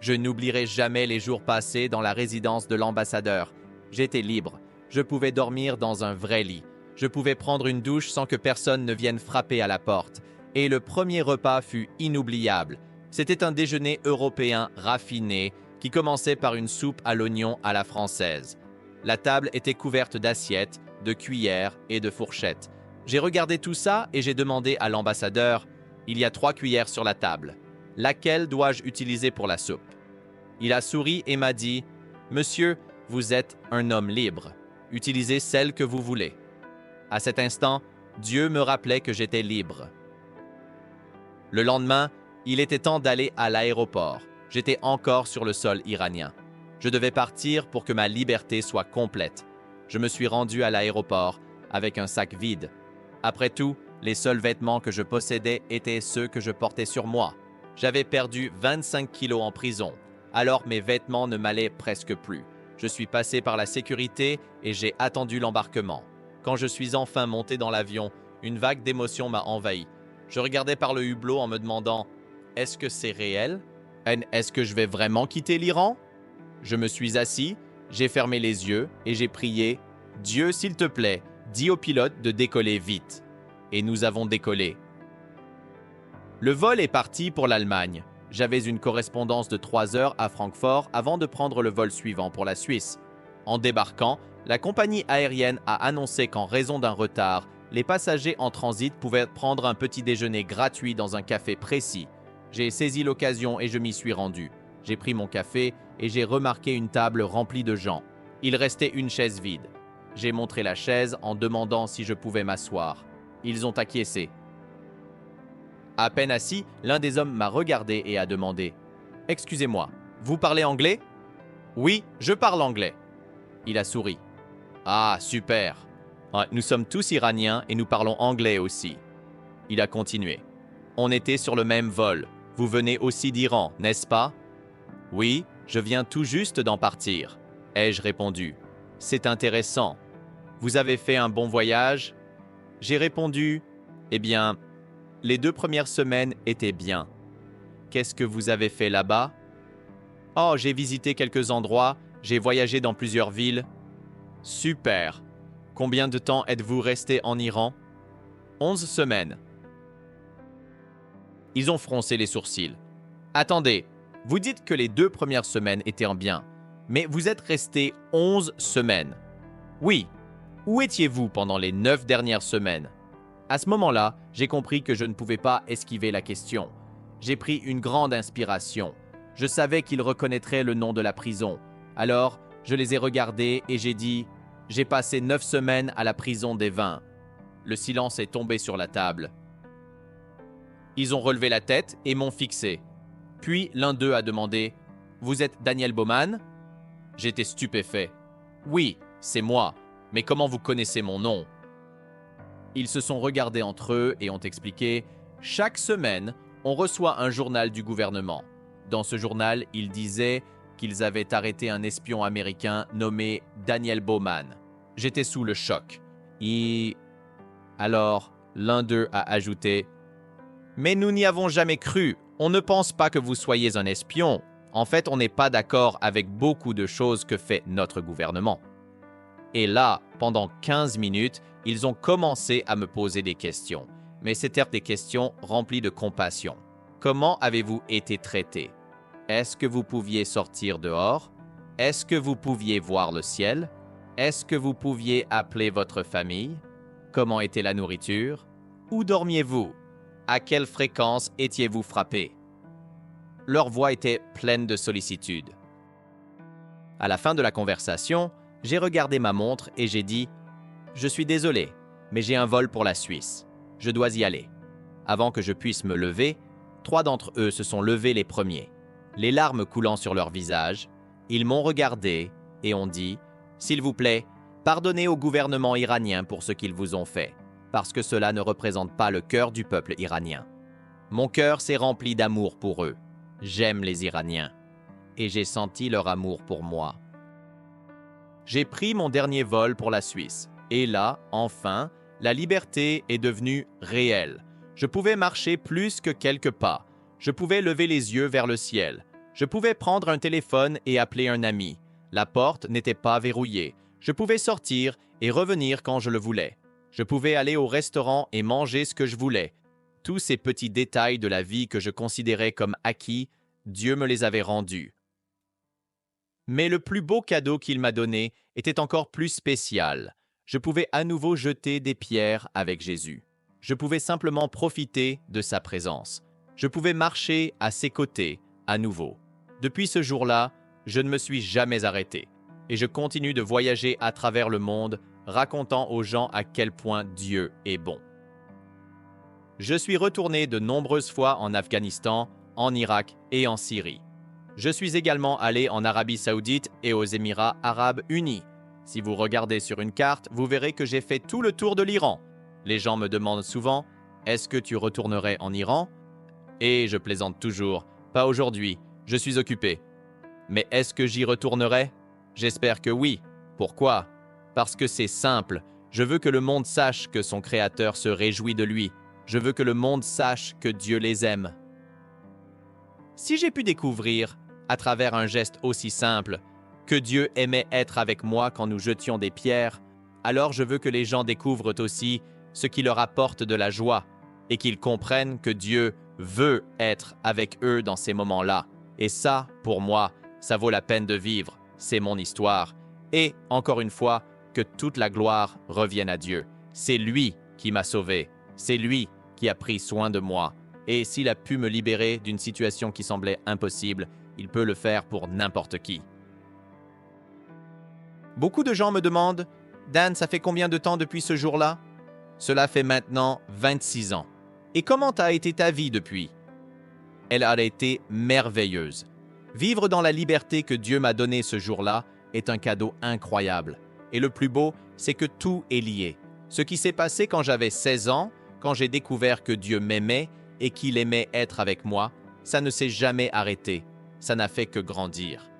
Je n'oublierai jamais les jours passés dans la résidence de l'ambassadeur. J'étais libre. Je pouvais dormir dans un vrai lit. Je pouvais prendre une douche sans que personne ne vienne frapper à la porte. Et le premier repas fut inoubliable. C'était un déjeuner européen raffiné qui commençait par une soupe à l'oignon à la française. La table était couverte d'assiettes, de cuillères et de fourchettes. J'ai regardé tout ça et j'ai demandé à l'ambassadeur « Il y a 3 cuillères sur la table. Laquelle dois-je utiliser pour la soupe ?» Il a souri et m'a dit « Monsieur, vous êtes un homme libre. Utilisez celle que vous voulez. » À cet instant, Dieu me rappelait que j'étais libre. Le lendemain, il était temps d'aller à l'aéroport. J'étais encore sur le sol iranien. Je devais partir pour que ma liberté soit complète. Je me suis rendu à l'aéroport avec un sac vide. Après tout, les seuls vêtements que je possédais étaient ceux que je portais sur moi. J'avais perdu 25 kilos en prison, alors mes vêtements ne m'allaient presque plus. Je suis passé par la sécurité et j'ai attendu l'embarquement. Quand je suis enfin monté dans l'avion, une vague d'émotion m'a envahi. Je regardais par le hublot en me demandant « Est-ce que c'est réel? Est-ce que je vais vraiment quitter l'Iran ?» Je me suis assis, j'ai fermé les yeux et j'ai prié « Dieu, s'il te plaît, dis au pilote de décoller vite. » Et nous avons décollé. Le vol est parti pour l'Allemagne. J'avais une correspondance de 3 heures à Francfort avant de prendre le vol suivant pour la Suisse. En débarquant, la compagnie aérienne a annoncé qu'en raison d'un retard, les passagers en transit pouvaient prendre un petit déjeuner gratuit dans un café précis. J'ai saisi l'occasion et je m'y suis rendu. J'ai pris mon café et j'ai remarqué une table remplie de gens. Il restait une chaise vide. J'ai montré la chaise en demandant si je pouvais m'asseoir. Ils ont acquiescé. À peine assis, l'un des hommes m'a regardé et a demandé « Excusez-moi, vous parlez anglais ?»« Oui, je parle anglais. » Il a souri. « Ah, super. Nous sommes tous iraniens et nous parlons anglais aussi. » Il a continué. « On était sur le même vol. Vous venez aussi d'Iran, n'est-ce pas ?»« Oui, je viens tout juste d'en partir. » ai-je répondu. « C'est intéressant. Vous avez fait un bon voyage ?» J'ai répondu « Eh bien, les 2 premières semaines étaient bien. Qu'est-ce que vous avez fait là-bas ?»« Oh, j'ai visité quelques endroits, j'ai voyagé dans plusieurs villes. »« Super. Combien de temps êtes-vous resté en Iran ?»« 11 semaines. » Ils ont froncé les sourcils. « Attendez, vous dites que les 2 premières semaines étaient en bien, mais vous êtes resté 11 semaines. »« Oui. Où étiez-vous pendant les 9 dernières semaines ?» À ce moment-là, j'ai compris que je ne pouvais pas esquiver la question. J'ai pris une grande inspiration. Je savais qu'ils reconnaîtraient le nom de la prison. Alors, je les ai regardés et j'ai dit « J'ai passé 9 semaines à la prison des vins. » Le silence est tombé sur la table. Ils ont relevé la tête et m'ont fixé. Puis l'un d'eux a demandé « Vous êtes Daniel Bowman ?» J'étais stupéfait. « Oui, c'est moi. Mais comment vous connaissez mon nom ?» Ils se sont regardés entre eux et ont expliqué « Chaque semaine, on reçoit un journal du gouvernement. Dans ce journal, ils disaient qu'ils avaient arrêté un espion américain nommé Daniel Bowman. J'étais sous le choc. Alors, l'un d'eux a ajouté « Mais nous n'y avons jamais cru. On ne pense pas que vous soyez un espion. En fait, on n'est pas d'accord avec beaucoup de choses que fait notre gouvernement. » Et là, pendant 15 minutes, ils ont commencé à me poser des questions. Mais c'était des questions remplies de compassion. Comment avez-vous été traité? Est-ce que vous pouviez sortir dehors? Est-ce que vous pouviez voir le ciel? Est-ce que vous pouviez appeler votre famille? Comment était la nourriture? Où dormiez-vous? À quelle fréquence étiez-vous frappé? Leur voix était pleine de sollicitude. À la fin de la conversation, j'ai regardé ma montre et j'ai dit « Je suis désolé, mais j'ai un vol pour la Suisse. Je dois y aller. » Avant que je puisse me lever, 3 d'entre eux se sont levés les premiers. Les larmes coulant sur leur visage, ils m'ont regardé et ont dit « S'il vous plaît, pardonnez au gouvernement iranien pour ce qu'ils vous ont fait, parce que cela ne représente pas le cœur du peuple iranien. » Mon cœur s'est rempli d'amour pour eux. J'aime les Iraniens. Et j'ai senti leur amour pour moi. J'ai pris mon dernier vol pour la Suisse. Et là, enfin, la liberté est devenue réelle. Je pouvais marcher plus que quelques pas. Je pouvais lever les yeux vers le ciel. Je pouvais prendre un téléphone et appeler un ami. La porte n'était pas verrouillée. Je pouvais sortir et revenir quand je le voulais. Je pouvais aller au restaurant et manger ce que je voulais. Tous ces petits détails de la vie que je considérais comme acquis, Dieu me les avait rendus. Mais le plus beau cadeau qu'il m'a donné était encore plus spécial. Je pouvais à nouveau jeter des pierres avec Jésus. Je pouvais simplement profiter de sa présence. Je pouvais marcher à ses côtés à nouveau. Depuis ce jour-là, je ne me suis jamais arrêté. Et je continue de voyager à travers le monde, racontant aux gens à quel point Dieu est bon. Je suis retourné de nombreuses fois en Afghanistan, en Irak et en Syrie. Je suis également allé en Arabie Saoudite et aux Émirats Arabes Unis. Si vous regardez sur une carte, vous verrez que j'ai fait tout le tour de l'Iran. Les gens me demandent souvent « Est-ce que tu retournerais en Iran ?» Et je plaisante toujours « Pas aujourd'hui, je suis occupé. » Mais est-ce que j'y retournerai? J'espère que oui. Pourquoi? Parce que c'est simple. Je veux que le monde sache que son Créateur se réjouit de lui. Je veux que le monde sache que Dieu les aime. Si j'ai pu découvrir, à travers un geste aussi simple, que Dieu aimait être avec moi quand nous jetions des pierres, alors je veux que les gens découvrent aussi ce qui leur apporte de la joie et qu'ils comprennent que Dieu veut être avec eux dans ces moments-là. Et ça, pour moi, ça vaut la peine de vivre. C'est mon histoire. Et, encore une fois, que toute la gloire revienne à Dieu. C'est lui qui m'a sauvé. C'est lui qui a pris soin de moi. Et s'il a pu me libérer d'une situation qui semblait impossible, il peut le faire pour n'importe qui. Beaucoup de gens me demandent « Dan, ça fait combien de temps depuis ce jour-là » Cela fait maintenant 26 ans. Et comment a été ta vie depuis? Elle a été merveilleuse. Vivre dans la liberté que Dieu m'a donnée ce jour-là est un cadeau incroyable. Et le plus beau, c'est que tout est lié. Ce qui s'est passé quand j'avais 16 ans, quand j'ai découvert que Dieu m'aimait et qu'il aimait être avec moi, ça ne s'est jamais arrêté. Ça n'a fait que grandir.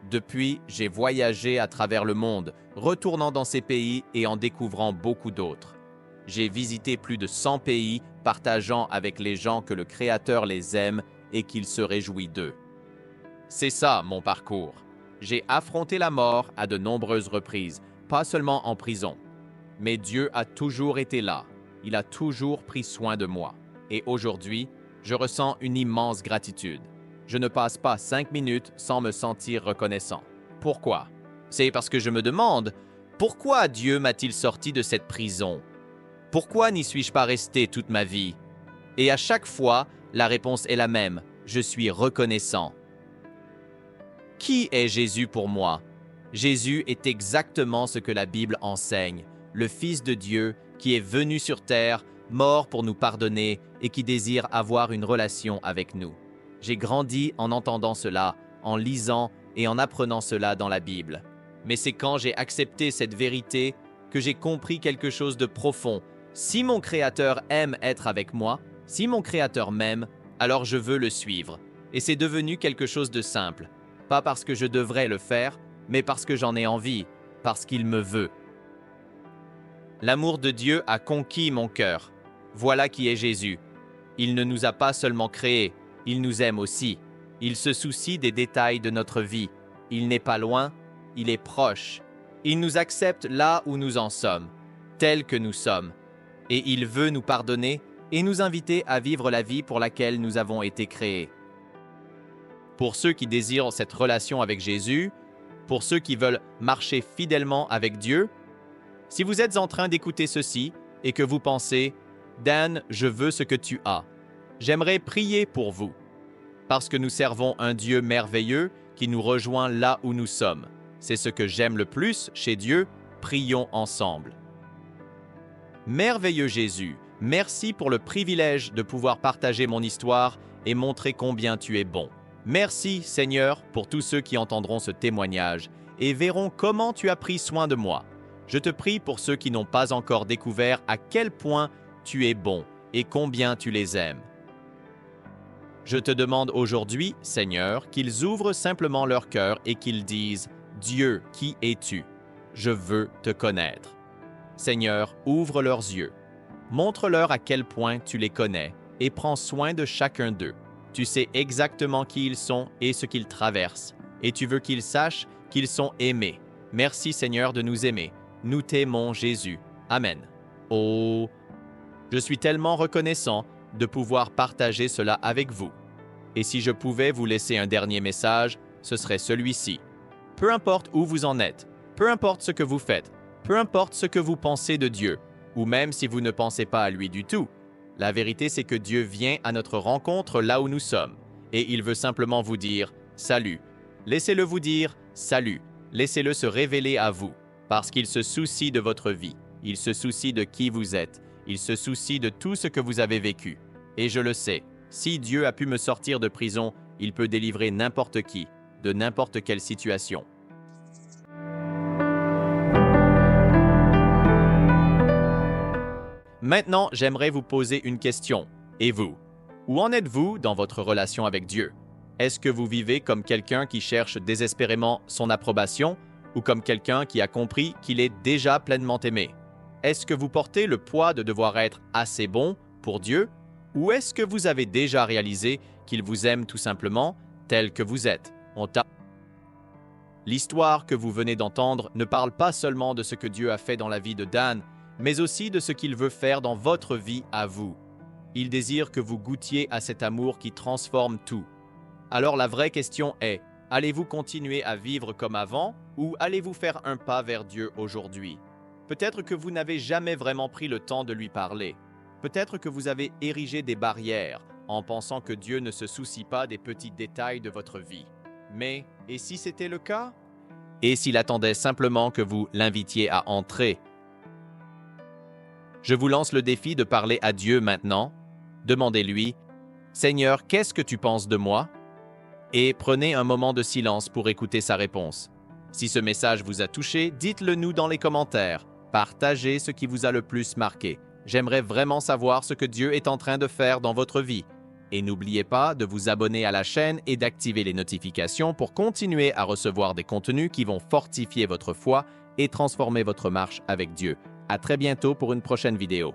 Depuis, j'ai voyagé à travers le monde, retournant dans ces pays et en découvrant beaucoup d'autres. J'ai visité plus de 100 pays, partageant avec les gens que le Créateur les aime et qu'il se réjouit d'eux. C'est ça, mon parcours. J'ai affronté la mort à de nombreuses reprises, pas seulement en prison. Mais Dieu a toujours été là. Il a toujours pris soin de moi. Et aujourd'hui, je ressens une immense gratitude. Je ne passe pas 5 minutes sans me sentir reconnaissant. Pourquoi? C'est parce que je me demande, pourquoi Dieu m'a-t-il sorti de cette prison? Pourquoi n'y suis-je pas resté toute ma vie? Et à chaque fois, la réponse est la même, je suis reconnaissant. Qui est Jésus pour moi? Jésus est exactement ce que la Bible enseigne, le Fils de Dieu qui est venu sur terre, mort pour nous pardonner et qui désire avoir une relation avec nous. J'ai grandi en entendant cela, en lisant et en apprenant cela dans la Bible. Mais c'est quand j'ai accepté cette vérité que j'ai compris quelque chose de profond. Si mon Créateur aime être avec moi, si mon Créateur m'aime, alors je veux le suivre. Et c'est devenu quelque chose de simple. Pas parce que je devrais le faire, mais parce que j'en ai envie, parce qu'il me veut. L'amour de Dieu a conquis mon cœur. Voilà qui est Jésus. Il ne nous a pas seulement créés, il nous aime aussi. Il se soucie des détails de notre vie. Il n'est pas loin, il est proche. Il nous accepte là où nous en sommes, tels que nous sommes. Et il veut nous pardonner et nous inviter à vivre la vie pour laquelle nous avons été créés. Pour ceux qui désirent cette relation avec Jésus, pour ceux qui veulent marcher fidèlement avec Dieu, si vous êtes en train d'écouter ceci, et que vous pensez « Dan, je veux ce que tu as », j'aimerais prier pour vous. Parce que nous servons un Dieu merveilleux qui nous rejoint là où nous sommes. C'est ce que j'aime le plus chez Dieu, prions ensemble. Merveilleux Jésus, merci pour le privilège de pouvoir partager mon histoire et montrer combien tu es bon. Merci Seigneur pour tous ceux qui entendront ce témoignage et verront comment tu as pris soin de moi. Je te prie pour ceux qui n'ont pas encore découvert à quel point tu es bon et combien tu les aimes. Je te demande aujourd'hui, Seigneur, qu'ils ouvrent simplement leur cœur et qu'ils disent « Dieu, qui es-tu? Je veux te connaître. » Seigneur, ouvre leurs yeux. Montre-leur à quel point tu les connais et prends soin de chacun d'eux. Tu sais exactement qui ils sont et ce qu'ils traversent, et tu veux qu'ils sachent qu'ils sont aimés. Merci Seigneur de nous aimer. Nous t'aimons Jésus. Amen. Oh, je suis tellement reconnaissant de pouvoir partager cela avec vous. Et si je pouvais vous laisser un dernier message, ce serait celui-ci. Peu importe où vous en êtes, peu importe ce que vous faites, peu importe ce que vous pensez de Dieu, ou même si vous ne pensez pas à lui du tout, la vérité c'est que Dieu vient à notre rencontre là où nous sommes, et il veut simplement vous dire « Salut ». Laissez-le vous dire « Salut ». Laissez-le se révéler à vous, parce qu'il se soucie de votre vie, il se soucie de qui vous êtes, il se soucie de tout ce que vous avez vécu. Et je le sais, si Dieu a pu me sortir de prison, il peut délivrer n'importe qui, de n'importe quelle situation. Maintenant, j'aimerais vous poser une question. Et vous? Où en êtes-vous dans votre relation avec Dieu? Est-ce que vous vivez comme quelqu'un qui cherche désespérément son approbation ou comme quelqu'un qui a compris qu'il est déjà pleinement aimé? Est-ce que vous portez le poids de devoir être assez bon pour Dieu? Ou est-ce que vous avez déjà réalisé qu'il vous aime tout simplement tel que vous êtes? L'histoire que vous venez d'entendre ne parle pas seulement de ce que Dieu a fait dans la vie de Dan, mais aussi de ce qu'il veut faire dans votre vie à vous. Il désire que vous goûtiez à cet amour qui transforme tout. Alors la vraie question est, allez-vous continuer à vivre comme avant ou allez-vous faire un pas vers Dieu aujourd'hui? Peut-être que vous n'avez jamais vraiment pris le temps de lui parler. Peut-être que vous avez érigé des barrières en pensant que Dieu ne se soucie pas des petits détails de votre vie. Mais, et si c'était le cas? Et s'il attendait simplement que vous l'invitiez à entrer? Je vous lance le défi de parler à Dieu maintenant. Demandez-lui « Seigneur, qu'est-ce que tu penses de moi ?» Et prenez un moment de silence pour écouter sa réponse. Si ce message vous a touché, dites-le nous dans les commentaires. Partagez ce qui vous a le plus marqué. J'aimerais vraiment savoir ce que Dieu est en train de faire dans votre vie. Et n'oubliez pas de vous abonner à la chaîne et d'activer les notifications pour continuer à recevoir des contenus qui vont fortifier votre foi et transformer votre marche avec Dieu. À très bientôt pour une prochaine vidéo.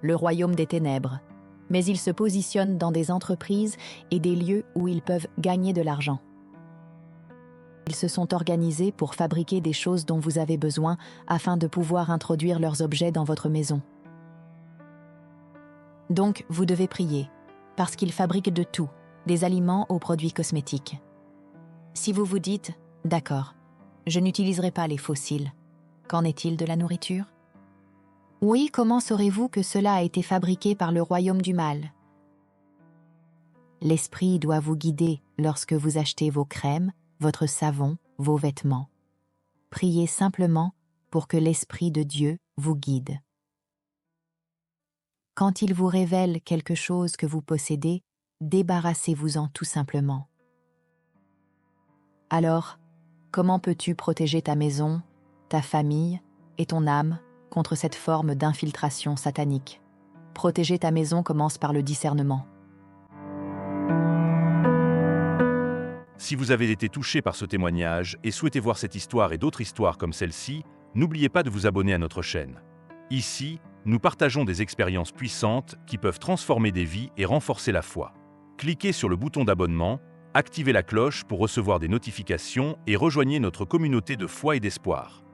Le royaume des ténèbres, mais ils se positionnent dans des entreprises et des lieux où ils peuvent gagner de l'argent. Ils se sont organisés pour fabriquer des choses dont vous avez besoin afin de pouvoir introduire leurs objets dans votre maison. Donc, vous devez prier, parce qu'ils fabriquent de tout, des aliments aux produits cosmétiques. Si vous vous dites « D'accord, je n'utiliserai pas les fossiles », qu'en est-il de la nourriture ? Oui, comment saurez-vous que cela a été fabriqué par le royaume du mal? L'esprit doit vous guider lorsque vous achetez vos crèmes, votre savon, vos vêtements. Priez simplement pour que l'Esprit de Dieu vous guide. Quand il vous révèle quelque chose que vous possédez, débarrassez-vous-en tout simplement. Alors, comment peux-tu protéger ta maison, ta famille et ton âme contre cette forme d'infiltration satanique? Protéger ta maison commence par le discernement. Si vous avez été touché par ce témoignage et souhaitez voir cette histoire et d'autres histoires comme celle-ci, n'oubliez pas de vous abonner à notre chaîne. Ici, nous partageons des expériences puissantes qui peuvent transformer des vies et renforcer la foi. Cliquez sur le bouton d'abonnement, activez la cloche pour recevoir des notifications et rejoignez notre communauté de foi et d'espoir.